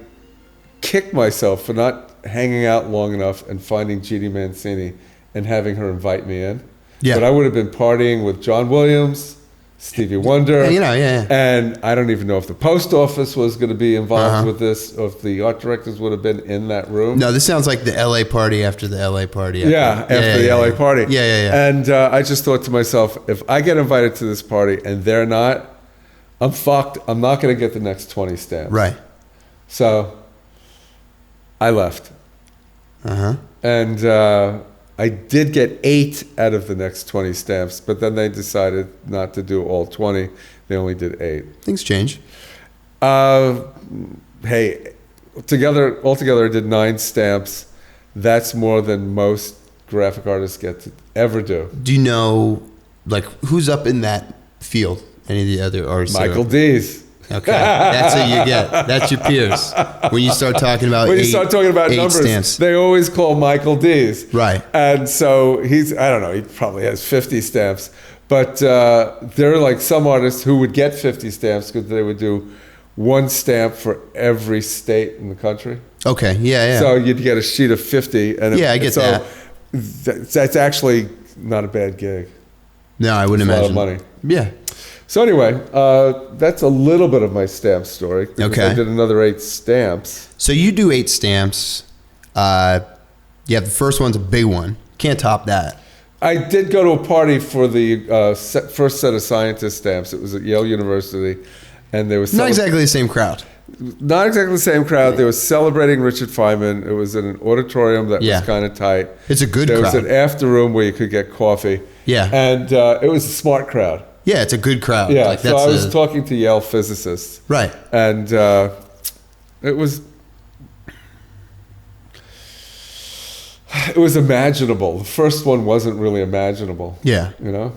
A: kick myself for not hanging out long enough and finding Jeannie Mancini and having her invite me in.
B: Yeah.
A: But I would have been partying with John Williams, Stevie Wonder.
B: Yeah.
A: And I don't even know if the post office was going to be involved with this, or if the art directors would have been in that room.
B: No, this sounds like the LA party after the LA party.
A: After the LA party.
B: Yeah.
A: And I just thought to myself, if I get invited to this party and they're not, I'm fucked. I'm not going to get the next 20 stamps.
B: Right.
A: So I left. And I did get 8 out of the next 20 stamps, but then they decided not to do all 20. They only did 8.
B: Things change.
A: Hey, altogether I did 9 stamps. That's more than most graphic artists get to ever do.
B: Do you know, like, who's up in that field? Any of the other artists?
A: Michael D's.
B: Okay, that's who you get. That's your peers. When you start talking about
A: numbers,
B: stamps.
A: They always call Michael D's.
B: Right.
A: And so I don't know, he probably has 50 stamps. But there are like some artists who would get 50 stamps because they would do 1 stamp for every state in the country.
B: Okay, yeah.
A: So you'd get a sheet of 50. And
B: I get that.
A: That's actually not a bad gig.
B: No, I wouldn't imagine.
A: A lot of money.
B: Yeah.
A: So anyway, that's a little bit of my stamp story.
B: Okay.
A: I did another 8 stamps.
B: So you do 8 stamps. The first one's a big one. Can't top that.
A: I did go to a party for the first set of scientist stamps. It was at Yale University, and there was
B: not exactly the same crowd.
A: Not exactly the same crowd. They were celebrating Richard Feynman. It was in an auditorium that was kind of tight.
B: It's a good crowd.
A: There was an after room where you could get coffee.
B: Yeah.
A: And it was a smart crowd.
B: Yeah, it's a good crowd.
A: Yeah,
B: Like,
A: so I was talking to Yale physicists.
B: Right.
A: And it was imaginable. The first one wasn't really imaginable.
B: Yeah.
A: You know?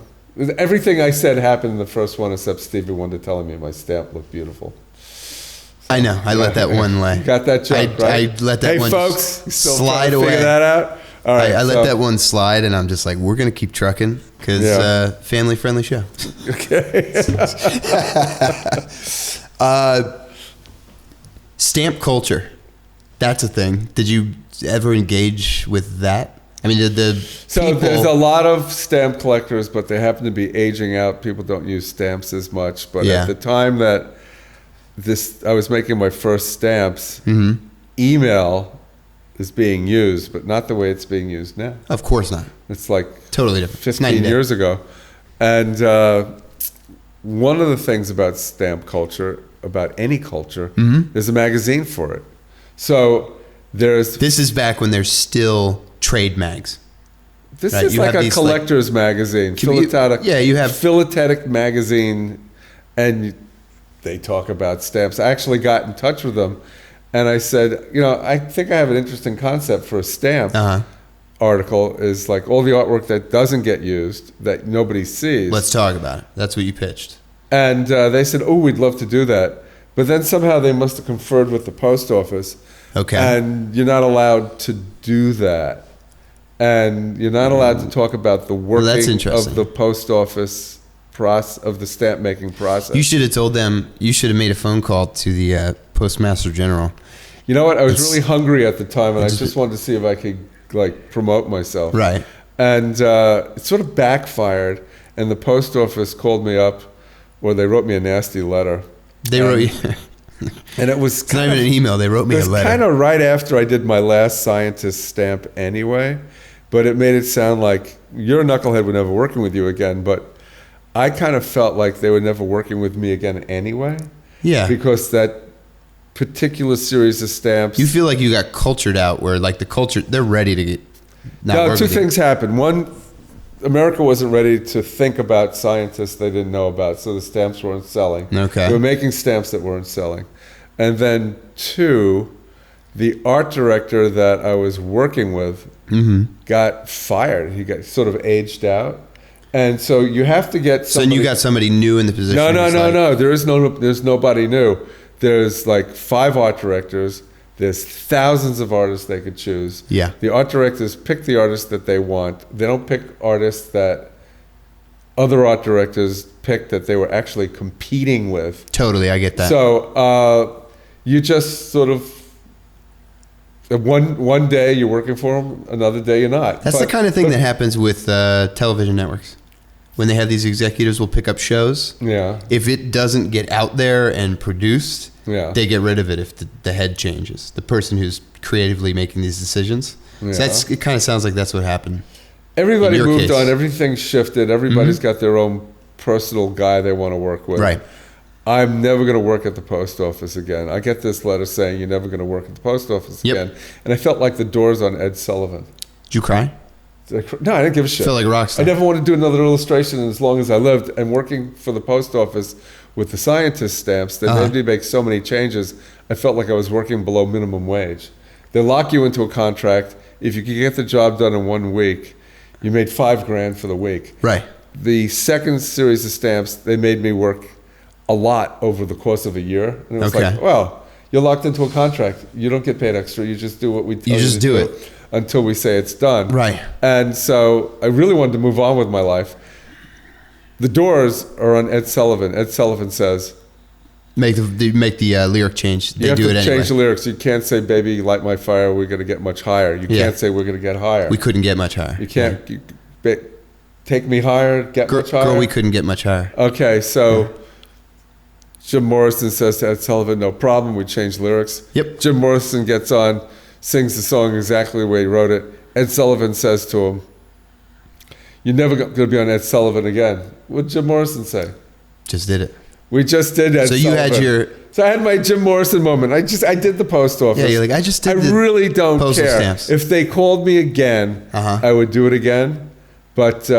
A: Everything I said happened in the first one except Stevie Wonder telling me my stamp looked beautiful.
B: I know. I let that one lay.
A: Got that joke, right?
B: I let that one
A: folks,
B: slide away.
A: Figure that out? All right,
B: I let that one slide, and I'm just like, we're going to keep trucking because family-friendly show.
A: Okay.
B: Stamp culture. That's a thing. Did you ever engage with that? I mean,
A: there's a lot of stamp collectors, but they happen to be aging out. People don't use stamps as much. But at the time that I was making my first stamps, email is being used, but not the way it's being used now.
B: Of course not.
A: It's like
B: totally different.
A: 15 years ago. And one of the things about stamp culture, about any culture, there's a magazine for it. So this
B: is back when there's still trade mags.
A: This is like a collector's magazine.
B: You have
A: Philatelic magazine, and they talk about stamps. I actually got in touch with them, and I said, I think I have an interesting concept for a stamp article. Is like all the artwork that doesn't get used, that nobody sees.
B: Let's talk about it. That's what you pitched.
A: And they said, "Oh, we'd love to do that." But then somehow they must have conferred with the post office.
B: Okay.
A: And you're not allowed to do that. And you're not allowed to talk about the working of the post office process, of the stamp making process.
B: You should have told them, you should have made a phone call to the Postmaster General.
A: You know what? I was really hungry at the time, and I just wanted to see if I could promote myself.
B: Right.
A: And it sort of backfired, and the post office called me up, or they wrote me a nasty letter.
B: They wrote you...
A: And it was
B: not even an email. They wrote me a letter. It was
A: kind of right after I did my last scientist stamp anyway, but it made it sound like you're a knucklehead, we're never working with you again. But I kind of felt like they were never working with me again anyway.
B: Yeah.
A: Because that particular series of stamps.
B: You feel like you got cultured out, where like the culture, they're ready to get.
A: Two things happened. One, America wasn't ready to think about scientists they didn't know about, so the stamps weren't selling.
B: Okay.
A: They were making stamps that weren't selling. And then two, the art director that I was working with got fired. He got sort of aged out. And so you have to get somebody.
B: So then you got somebody new in the position.
A: No. There's nobody new. There's like 5 art directors. There's thousands of artists they could choose.
B: Yeah.
A: The art directors pick the artists that they want. They don't pick artists that other art directors picked that they were actually competing with.
B: Totally, I get that.
A: So you just sort of, one day you're working for them, another day you're not.
B: That's the kind of thing that happens with television networks. When they have these executives will pick up shows.
A: Yeah.
B: If it doesn't get out there and produced,
A: they
B: get rid of it if the head changes. The person who's creatively making these decisions. Yeah. So it kind of sounds like that's what happened.
A: Everybody moved on. Everything shifted. Everybody's got their own personal guy they want to work with.
B: Right.
A: I'm never going to work at the post office again. I get this letter saying you're never going to work at the post office again. And I felt like the doors on Ed Sullivan.
B: Did you cry?
A: No, I didn't give a shit.
B: Feel like a rock star.
A: I never wanted to do another illustration as long as I lived. And working for the post office with the scientist stamps, they made me make so many changes. I felt like I was working below minimum wage. They lock you into a contract. If you could get the job done in 1 week, you made $5,000 for the week.
B: Right.
A: The second series of stamps, they made me work a lot over the course of a year. And it was like, well, you're locked into a contract. You don't get paid extra. You just do what we tell you to do it until we say it's done.
B: Right.
A: And so I really wanted to move on with my life. The doors are on Ed Sullivan. Ed Sullivan says,
B: make the lyric change. They do it anyway. You have to change
A: the lyrics. You can't say, baby, light my fire, we're going to get much higher. You can't say we're going to get higher.
B: We couldn't get much higher.
A: You can't take me higher, get much higher.
B: Girl, we couldn't get much higher.
A: Okay, so Jim Morrison says to Ed Sullivan, no problem, we changed lyrics.
B: Yep.
A: Jim Morrison gets on, sings the song exactly the way he wrote it. Ed Sullivan says to him, you're never going to be on Ed Sullivan again. What did Jim Morrison say?
B: Just did it.
A: We just did Ed Sullivan.
B: So you had your...
A: So I had my Jim Morrison moment. I did the post office.
B: Yeah, you're like, I just did
A: I really don't care.
B: Stamps.
A: If they called me again, I would do it again. But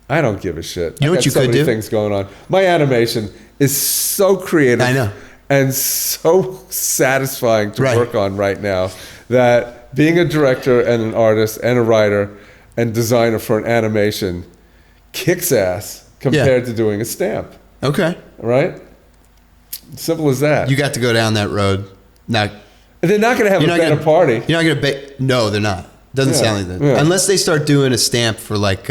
A: I don't give a shit.
B: You know what you could do?
A: Things going on. My animation is so creative.
B: I know.
A: And so satisfying to
B: Right.
A: work on right now that being a director and an artist and a writer and designer for an animation kicks ass compared to doing a stamp.
B: Okay.
A: Right? Simple as that.
B: You got to go down that road. Now,
A: They're not going to have a better party.
B: You're not going to no, they're not. Doesn't sound like that.
A: Yeah.
B: Unless they start doing a stamp for like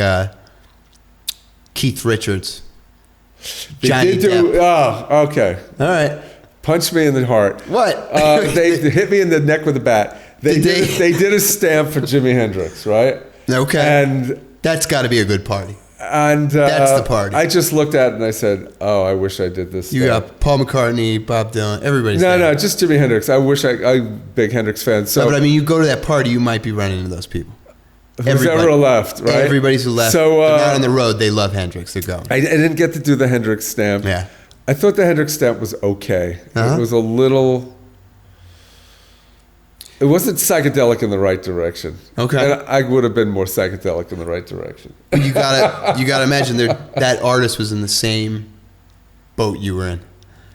B: Keith Richards. Johnny Depp.
A: Oh, okay.
B: All right.
A: Punch me in the heart.
B: What?
A: They hit me in the neck with a bat. They did a stamp for Jimi Hendrix, right?
B: Okay.
A: And
B: that's got to be a good party.
A: And
B: that's the party.
A: I just looked at it and I said, "Oh, I wish I did this."
B: You got Paul McCartney, Bob Dylan, everybody's there.
A: No, just Jimi Hendrix. I wish I'm big Hendrix fan. So,
B: no, but I mean, you go to that party, you might be running into those people.
A: who's ever left, right?
B: Everybody's who left.
A: So
B: but not on the road. They love Hendrix. They're going.
A: I didn't get to do the Hendrix stamp.
B: Yeah.
A: I thought the Hendrix stamp was okay.
B: Uh-huh.
A: It was a little. It wasn't psychedelic in the right direction.
B: Okay.
A: And I would have been more psychedelic in the right direction.
B: You gotta imagine that artist was in the same boat you were in.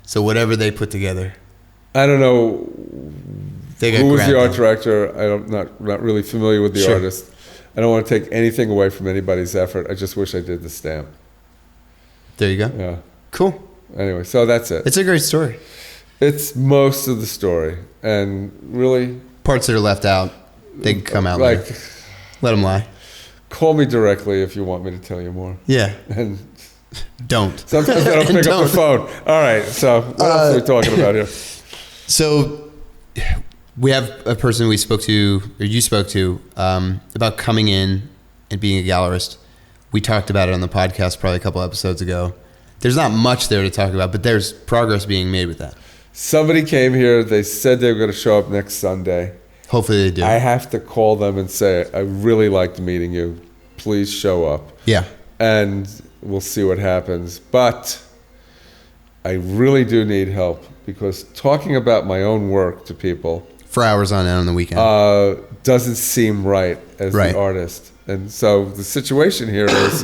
B: So whatever they put together,
A: I don't know who was the art director. I'm not really familiar with the artist. I don't want to take anything away from anybody's effort. I just wish I did the stamp.
B: There you go.
A: Yeah.
B: Cool.
A: Anyway, so that's it.
B: It's a great story.
A: It's most of the story, and really
B: parts that are left out, they can come out later. Let them lie.
A: Call me directly if you want me to tell you more.
B: Yeah.
A: And
B: don't.
A: Sometimes I don't pick up the phone. All right. So what else are we talking about here?
B: So we have a person you spoke to about coming in and being a gallerist. We talked about it on the podcast probably a couple episodes ago. There's not much there to talk about, but there's progress being made with that.
A: Somebody came here. They said they were going to show up next Sunday.
B: Hopefully they do.
A: I have to call them and say, I really liked meeting you. Please show up.
B: Yeah.
A: And we'll see what happens. But I really do need help because talking about my own work to people
B: for hours on end on the weekend
A: doesn't seem right as the artist. And so the situation here is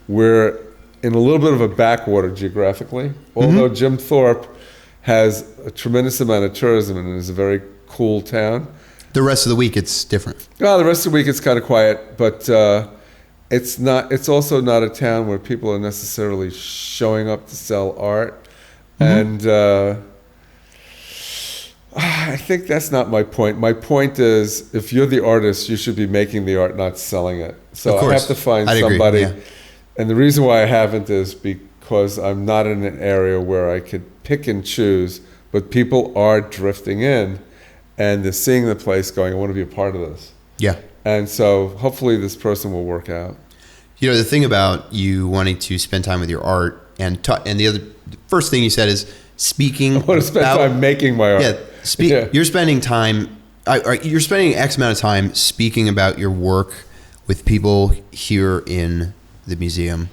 A: we're in a little bit of a backwater geographically, although Jim Thorpe has a tremendous amount of tourism and is a very cool town.
B: The rest of the week it's different.
A: Well, the rest of the week it's kind of quiet, but it's not. It's also not a town where people are necessarily showing up to sell art, and I think that's not my point. My point is, if you're the artist, you should be making the art, not selling it. So I have to find somebody. Agree, yeah. And the reason why I haven't is because I'm not in an area where I could pick and choose, but people are drifting in and they're seeing the place going, I want to be a part of this.
B: Yeah. And
A: so hopefully this person will work out.
B: You know, the thing about you wanting to spend time with your art and the first thing you said is speaking.
A: I want to spend time making my art.
B: Yeah. You're spending you're spending X amount of time speaking about your work with people here in the museum.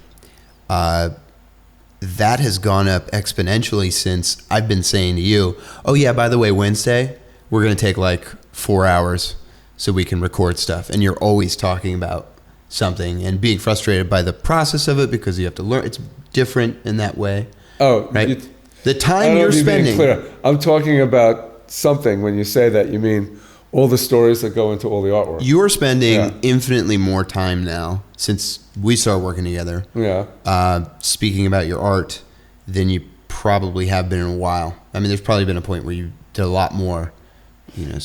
B: That has gone up exponentially since I've been saying to you, oh yeah, by the way, Wednesday, we're going to take like 4 hours so we can record stuff. And you're always talking about something and being frustrated by the process of it because you have to learn. It's different in that way.
A: Oh,
B: right. The time you're spending.
A: Clear. I'm talking about something. When you say that, you mean all the stories that go into all the artwork.
B: You're spending infinitely more time now since we started working together.
A: Yeah.
B: Speaking about your art than you probably have been in a while. I mean, there's probably been a point where you did a lot more. You know,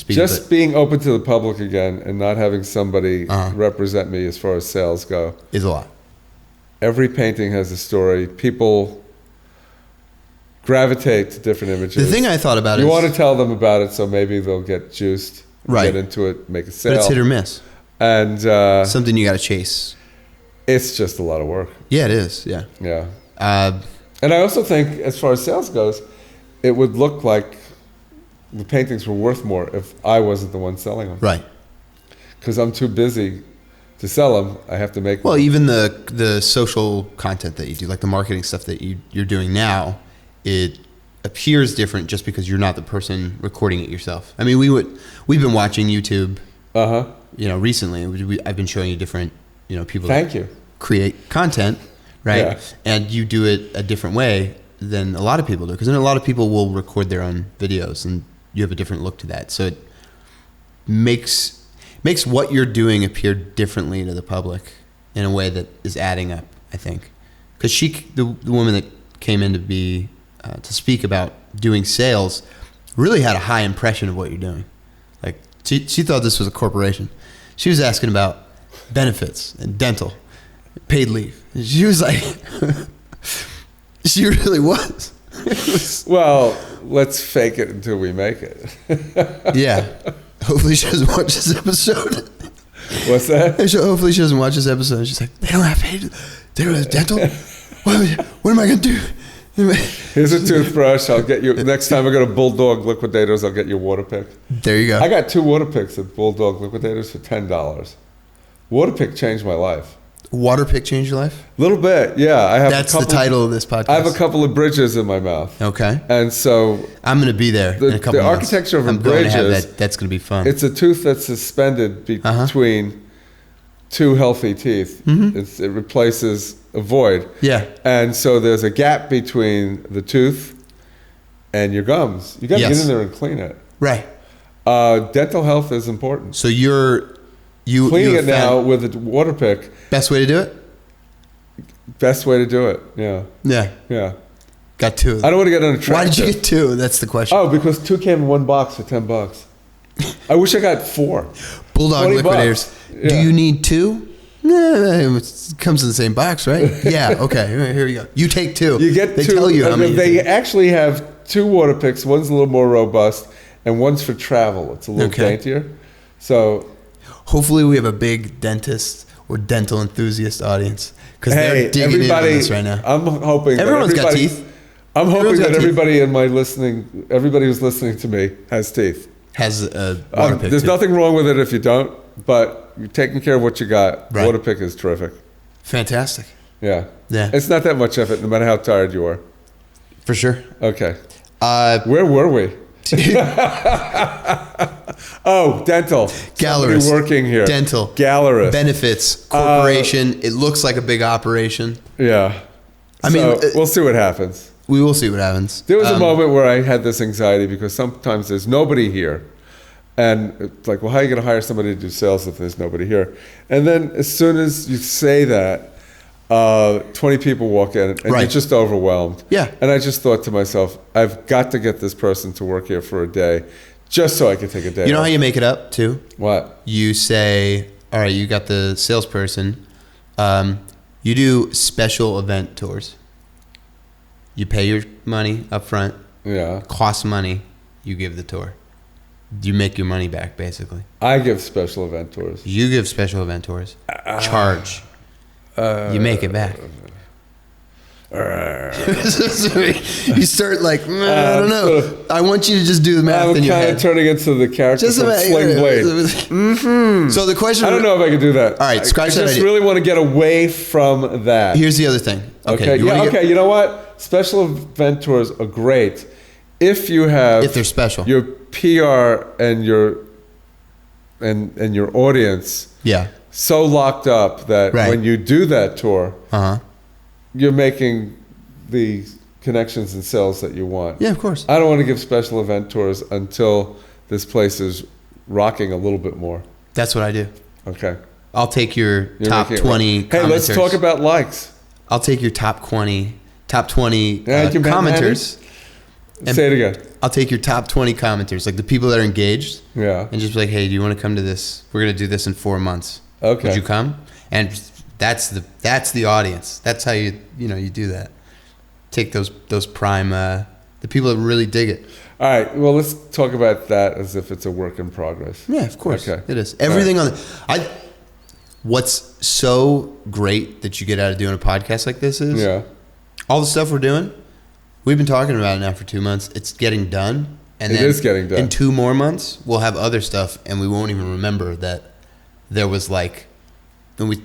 A: being open to the public again and not having somebody represent me as far as sales go
B: is a lot.
A: Every painting has a story. People gravitate to different images.
B: The thing I thought about
A: is you want to tell them about it, so maybe they'll get juiced, get into it, make a sale.
B: But it's hit or miss,
A: and
B: something you got to chase.
A: It's just a lot of work.
B: Yeah, it is. Yeah.
A: Yeah. And I also think, as far as sales goes, it would look like the paintings were worth more if I wasn't the one selling them.
B: Right.
A: Because I'm too busy to sell them. I have to make
B: them. Even the social content that you do, like the marketing stuff that you're doing now, it appears different just because you're not the person recording it yourself. I mean, we've been watching YouTube. You know, recently I've been showing you different people.
A: Thank you.
B: create content, right?
A: Yeah.
B: And you do it a different way than a lot of people do, because then a lot of people will record their own videos, and you have a different look to that. So it makes what you're doing appear differently to the public in a way that is adding up, I think. Because the woman that came in to speak about doing sales really had a high impression of what you're doing. Like she thought this was a corporation. She was asking about benefits and dental, paid leave. And she was like, she really was.
A: Well, let's fake it until we make it.
B: Yeah. Hopefully she doesn't watch this episode.
A: What's that?
B: Hopefully she doesn't watch this episode. She's like, they don't have paid, they don't have dental. What am I going to do?
A: Here's a toothbrush. I'll get you next time I go to Bulldog Liquidators. I'll get you a water pick.
B: There you go.
A: I got 2 water picks at Bulldog Liquidators for $10. Water pick changed my life.
B: Water pick changed your life?
A: A little bit, yeah. I have.
B: That's the title of this podcast.
A: I have a couple of bridges in my mouth.
B: Okay.
A: And so
B: I'm going to be there in a couple
A: the
B: months.
A: architecture of a
B: I'm
A: bridge
B: going to have
A: is,
B: that. That's going to be fun.
A: it's a tooth that's suspended between 2 healthy teeth. It replaces a void.
B: Yeah.
A: And so there's a gap between the tooth and your gums. You got to get in there and clean it.
B: Right.
A: Dental health is important.
B: So you
A: Cleaning it now with a water pick.
B: Best way to do it?
A: Best way to do it. Yeah.
B: Yeah.
A: Yeah.
B: Got 2.
A: I don't want to get unattractive.
B: Why did you get 2? That's the question.
A: Oh, because 2 came in one box for $10. I wish I got 4.
B: Bulldog Liquidators.
A: Yeah.
B: Do you need 2? No, it comes in the same box, right? Yeah. Okay. Here we go. You take 2.
A: You get
B: they
A: 2.
B: Tell you how many.
A: They actually have 2 water picks. One's a little more robust, and one's for travel. It's a little daintier. So
B: hopefully we have a big dentist or dental enthusiast audience, because they're digging into this right now.
A: I'm hoping
B: everyone's got teeth.
A: I'm hoping that everybody who's listening to me has teeth.
B: Has a water pick.
A: There's nothing wrong with it if you don't, but you're taking care of what you got.
B: Right.
A: Water pick is terrific.
B: Fantastic.
A: Yeah.
B: Yeah.
A: It's not that much effort, no matter how tired you are.
B: For sure.
A: Okay. Where were we? Oh, dental.
B: Gallerist.
A: Somebody working here.
B: Dental.
A: Gallerist.
B: Benefits. Corporation. It looks like a big operation.
A: Yeah.
B: I mean,
A: we'll see what happens.
B: We will see what happens.
A: There was a moment where I had this anxiety because sometimes there's nobody here. And it's like, well, how are you going to hire somebody to do sales if there's nobody here? And then as soon as you say that, 20 people walk in and you're just overwhelmed.
B: Yeah.
A: And I just thought to myself, I've got to get this person to work here for a day just so I can take a day
B: You know
A: off.
B: how you make it up too?
A: What?
B: You say, all right, you got the salesperson. You do special event tours. You pay your money up front.
A: Yeah.
B: Costs money. You give the tour. You make your money back, basically.
A: I give special event tours.
B: You give special event tours. Charge. You make it back. You start like, I don't know. I want you to just do the math in your head.
A: I'm kind of turning into the character from Sling Blade.
B: So the question...
A: I don't know if I can do that.
B: All right, scratch that
A: I just
B: idea.
A: really want to get away from that.
B: Here's the other thing.
A: Okay. You know what? Special event tours are great if you have...
B: If they're special.
A: Your PR and your audience...
B: Yeah.
A: So locked up that when you do that tour, you're making the connections and sales that you want.
B: Yeah, of course.
A: I don't want to give special event tours until this place is rocking a little bit more.
B: That's what I do.
A: Okay.
B: I'll take your top 20 commenters.
A: Hey, let's talk about likes.
B: I'll take your top 20 commenters.
A: Say it again.
B: I'll take your top 20 commenters, like the people that are engaged.
A: Yeah.
B: And just be like, hey, do you want to come to this? We're going to do this in 4 months.
A: Okay.
B: Would you come? And that's the audience. That's how you do that. Take those prime, the people that really dig it.
A: All right. Well, let's talk about that as if it's a work in progress.
B: Yeah, of course.
A: Okay.
B: It is. Everything what's so great that you get out of doing a podcast like this is all the stuff we're doing. We've been talking about it now for 2 months. It's getting done. And
A: it is getting done.
B: In 2 more months, we'll have other stuff, and we won't even remember that there was like, when we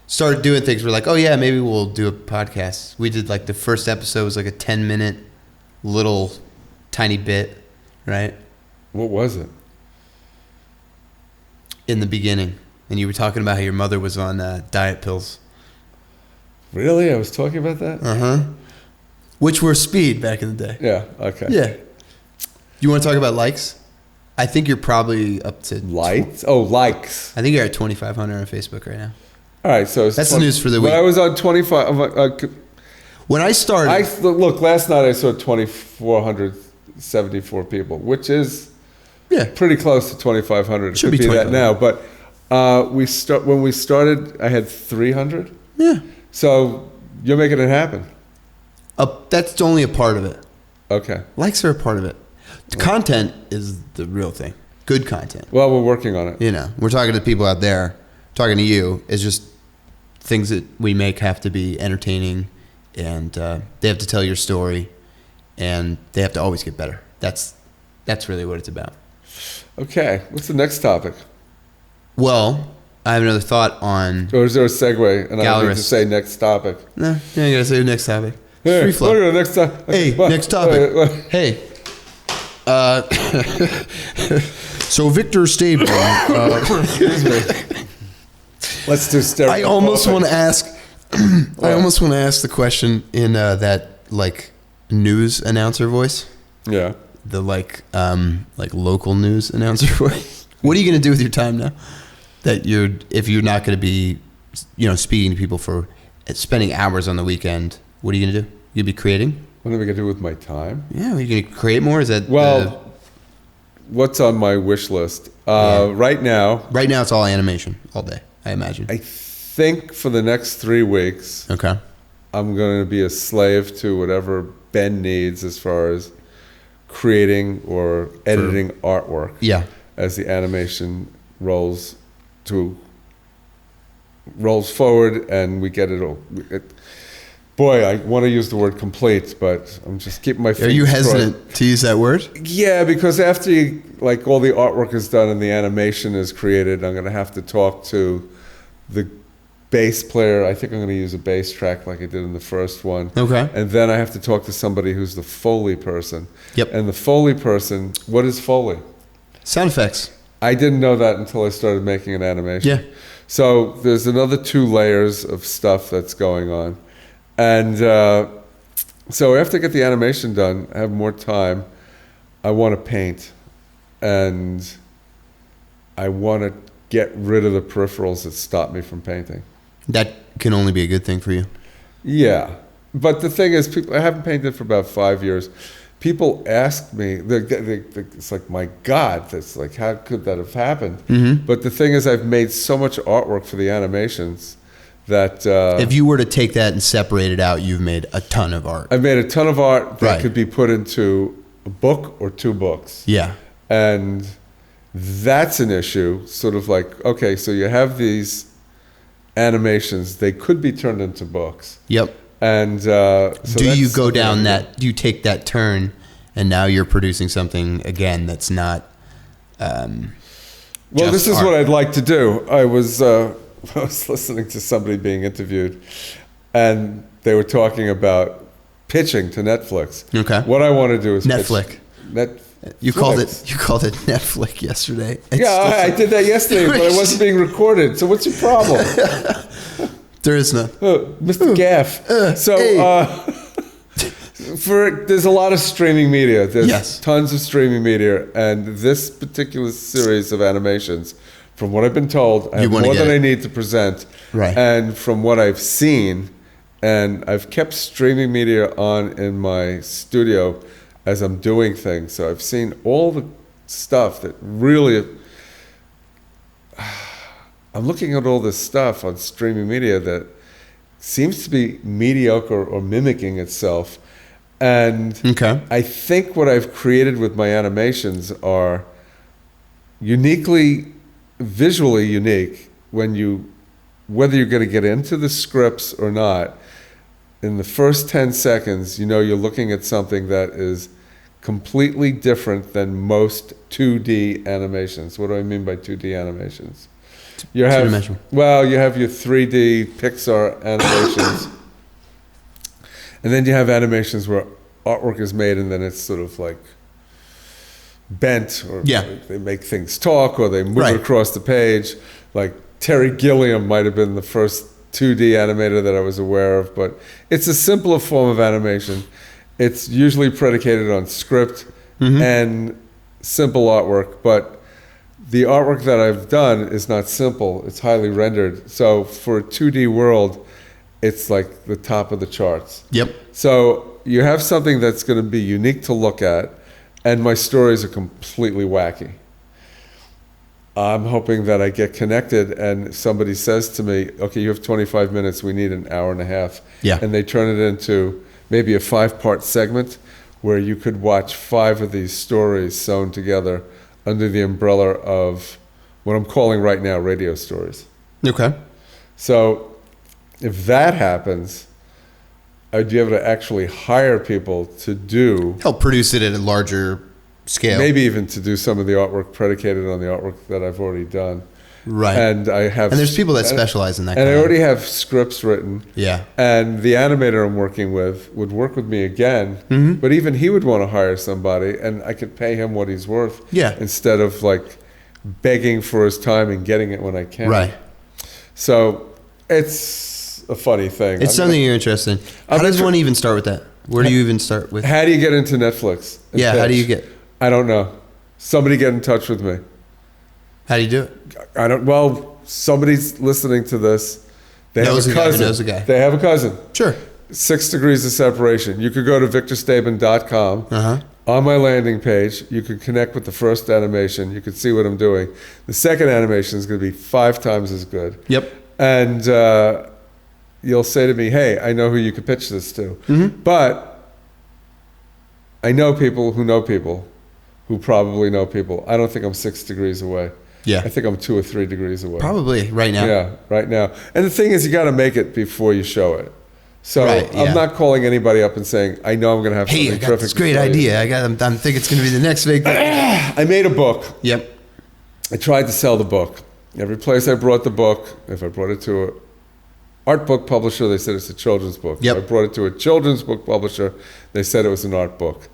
B: started doing things, we're like, oh yeah, maybe we'll do a podcast. We did like the first episode was like a 10-minute little tiny bit, right?
A: What was it?
B: In the beginning. And you were talking about how your mother was on diet pills.
A: Really? I was talking about that?
B: Which were speed back in the day.
A: Yeah, okay.
B: Yeah. You want to talk about likes? I think you're probably up to...
A: Likes? Oh, likes.
B: I think you're at 2,500 on Facebook right now.
A: All right, so...
B: That's the news for the week.
A: When I was on 25...
B: when I started...
A: Look, last night I saw 2,474 people, which is pretty close to 2,500. It
B: Should
A: could
B: be
A: that now, but when we started, I had 300.
B: Yeah.
A: So you're making it happen.
B: That's only a part of it.
A: Okay.
B: Likes are a part of it. Content is the real thing. Good content.
A: Well, we're working on it.
B: You know, we're talking to people out there. Talking to you is just things that we make have to be entertaining, and they have to tell your story, and they have to always get better. That's really what it's about.
A: Okay. What's the next topic?
B: Well, I have another thought on...
A: Or is there a segue? And I need to say next topic.
B: No, you gotta say the next topic.
A: Hey,
B: Free flow.
A: look at the next topic.
B: Hey, next topic. Hey. So Victor Stabin.
A: Excuse me. Let's do stereotype.
B: I almost want to ask the question in that like news announcer voice.
A: Yeah.
B: The like local news announcer voice. What are you going to do with your time now? If you're not going to be, speaking to people for spending hours on the weekend, what are you going to do? You'll be creating?
A: What am I going to do with my time?
B: Yeah, are you going to create more? Is that
A: what's on my wish list? Right now
B: it's all animation all day, I imagine.
A: I think for the next 3 weeks,
B: okay,
A: I'm going to be a slave to whatever Ben needs as far as creating or editing artwork.
B: Yeah.
A: As the animation rolls forward and we get it all. Boy, I want to use the word complete, but I'm just keeping my fingers
B: crossed. Are you hesitant
A: crossed.
B: to use that word?
A: Yeah, because after all the artwork is done and the animation is created, I'm going to have to talk to the bass player. I think I'm going to use a bass track like I did in the first one.
B: Okay.
A: And then I have to talk to somebody who's the Foley person.
B: Yep.
A: And the Foley person, what is Foley?
B: Sound effects.
A: I didn't know that until I started making an animation.
B: Yeah.
A: So there's another 2 layers of stuff that's going on. And so after I get the animation done, I have more time. I want to paint. And I want to get rid of the peripherals that stop me from painting.
B: That can only be a good thing for you.
A: Yeah. But the thing is, I haven't painted for about 5 years. People ask me, it's like, my God, that's like, how could that have happened?
B: Mm-hmm.
A: But the thing is, I've made so much artwork for the animations that...
B: if you were to take that and separate it out, you've made a ton of art.
A: I've made a ton of art that could be put into a book or 2 books.
B: Yeah. And
A: that's an issue, sort of like, okay, so you have these animations, they could be turned into books.
B: Yep.
A: And so
B: do you go down that? Do you take that turn, and now you're producing something again that's not?
A: Well, this is art. What I'd like to do. I was listening to somebody being interviewed, and they were talking about pitching to Netflix.
B: Okay.
A: What I want to do is
B: Netflix. You called it Netflix yesterday.
A: I did that yesterday, but it wasn't being recorded. So what's your problem?
B: There is none.
A: Mr. Gaff. There's a lot of streaming media. There's tons of streaming media, and this particular series of animations, from what I've been told, I have more than I need to present.
B: Right.
A: And from what I've seen, and I've kept streaming media on in my studio as I'm doing things. So I've seen all the stuff that really... I'm looking at all this stuff on streaming media that seems to be mediocre or mimicking itself. And I think what I've created with my animations are visually unique whether you're going to get into the scripts or not. In the first 10 seconds, you're looking at something that is completely different than most 2D animations. What do I mean by 2D animations? You have your 3D Pixar animations, and then you have animations where artwork is made and then it's sort of like bent, or they make things talk, or they move it across the page. Like Terry Gilliam might have been the first 2D animator that I was aware of, but it's a simpler form of animation. It's usually predicated on script and simple artwork, but the artwork that I've done is not simple. It's highly rendered. So for a 2D world, it's like the top of the charts.
B: Yep.
A: So you have something that's going to be unique to look at, and my stories are completely wacky. I'm hoping that I get connected and somebody says to me, okay, you have 25 minutes, we need an hour and a half.
B: Yeah.
A: And they turn it into maybe a 5-part segment where you could watch 5 of these stories sewn together under the umbrella of what I'm calling right now radio stories.
B: Okay.
A: So if that happens, I'd be able to actually hire people to do...
B: Help produce it at a larger scale.
A: Maybe even to do some of the artwork predicated on the artwork that I've already done.
B: Right.
A: And I have...
B: And there's people that specialize in that
A: And
B: kind
A: I already have scripts written.
B: Yeah.
A: And the animator I'm working with would work with me again. But even he would want to hire somebody, and I could pay him what he's worth.
B: Yeah.
A: Instead of like begging for his time and getting it when I can.
B: Right.
A: So it's a funny thing.
B: It's something you're interested in. How does one even start with that? Where do you even start with?
A: How do you get into Netflix?
B: Yeah,
A: pitch?
B: how do you get?
A: I don't know. Somebody get in touch with me.
B: How do you do it?
A: Well, somebody's listening to this. They
B: Knows
A: have
B: a
A: a
B: guy who
A: cousin.
B: knows a guy.
A: They have a cousin.
B: Sure.
A: 6 degrees of separation. You could go to victorstabin.com. On my landing page, you could connect with the first animation. You could see what I'm doing. The second animation is going to be 5 times as good.
B: Yep.
A: And you'll say to me, hey, I know who you could pitch this to. But I know people who probably know people. I don't think I'm 6 degrees away.
B: Yeah.
A: I think I'm 2 or 3 degrees away.
B: Probably right now.
A: Yeah, right now. And the thing is, you got to make it before you show it. So
B: Right, yeah.
A: I'm not calling anybody up and saying, I know I'm going to have
B: Hey,
A: something
B: I got
A: terrific
B: this
A: to
B: great
A: tell you."
B: idea. I think it's going to be the next big thing.
A: I made a book.
B: Yep.
A: I tried to sell the book. Every place I brought the book, if I brought it to an art book publisher, they said it's a children's book.
B: Yep.
A: If I brought it to a children's book publisher, they said it was an art book.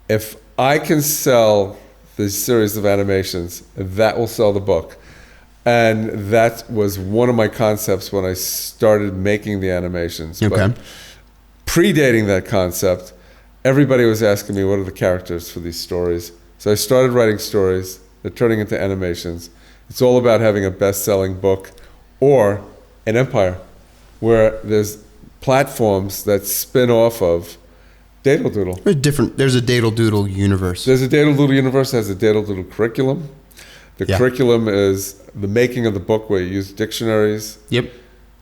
A: If I can sell this series of animations, that will sell the book. And that was one of my concepts when I started making the animations.
B: Okay.
A: But predating that concept, everybody was asking me, what are the characters for these stories? So I started writing stories. They're turning into animations. It's all about having a best-selling book or an empire where there's platforms that spin off of Daedal Doodle.
B: There's a Daedal Doodle universe.
A: There's a Daedal Doodle universe that has a Daedal Doodle curriculum. The curriculum is the making of the book where you use dictionaries
B: Yep.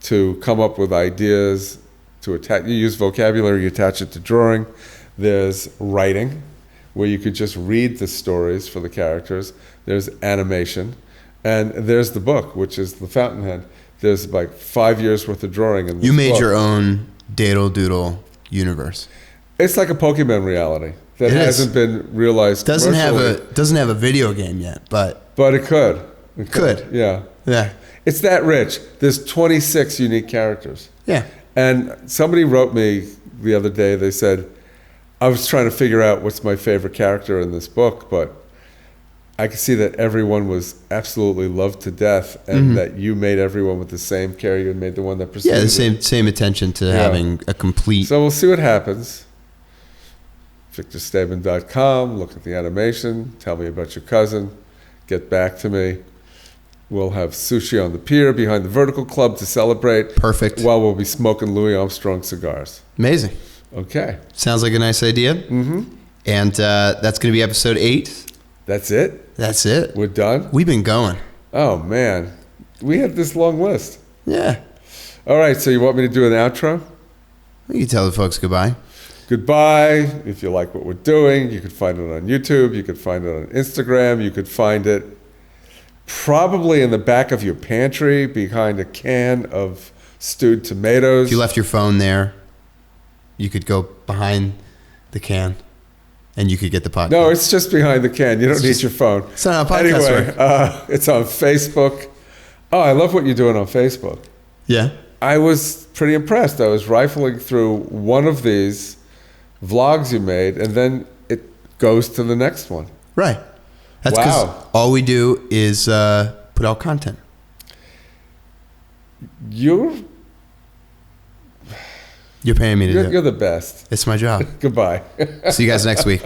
A: to come up with ideas, to attach. You use vocabulary, you attach it to drawing. There's writing, where you could just read the stories for the characters. There's animation. And there's the book, which is the fountainhead. There's like 5 years worth of drawing in this
B: You made
A: book.
B: your own Daedal Doodle universe.
A: It's like a Pokemon reality that
B: It is.
A: hasn't been realized
B: Doesn't
A: commercially.
B: have a video game yet, but
A: But it could. It
B: Could.
A: Yeah.
B: yeah.
A: It's that rich. There's 26 unique characters.
B: Yeah.
A: And somebody wrote me the other day, they said, I was trying to figure out what's my favorite character in this book, but I could see that everyone was absolutely loved to death and that you made everyone with the same care you had made the one that preceded
B: Yeah, the
A: it.
B: same attention to having a complete.
A: So we'll see what happens. VictorStabin.com, look at the animation, tell me about your cousin, get back to me. We'll have sushi on the pier behind the Vertical Club to celebrate.
B: Perfect.
A: While we'll be smoking Louis Armstrong cigars.
B: Amazing.
A: Okay.
B: Sounds like a nice idea. Mm-hmm. And that's going to be episode 8.
A: That's it?
B: That's it.
A: We're done?
B: We've been going.
A: Oh, man. We had this long list.
B: Yeah.
A: All right, so you want me to do an outro?
B: You can tell the folks goodbye.
A: Goodbye. If you like what we're doing, you could find it on YouTube. You could find it on Instagram. You could find it probably in the back of your pantry behind a can of stewed tomatoes.
B: If you left your phone there, you could go behind the can and you could get the podcast.
A: No, it's just behind the can. You don't need your phone.
B: It's not how podcasts
A: Anyway,
B: work.
A: it's on Facebook. Oh, I love what you're doing on Facebook.
B: Yeah.
A: I was pretty impressed. I was rifling through one of these vlogs you made, and then it goes to the next one.
B: Right. That's because all we do is put out content.
A: You're
B: You're paying me to do it.
A: you're the best.
B: It's my job.
A: Goodbye.
B: See you guys next week.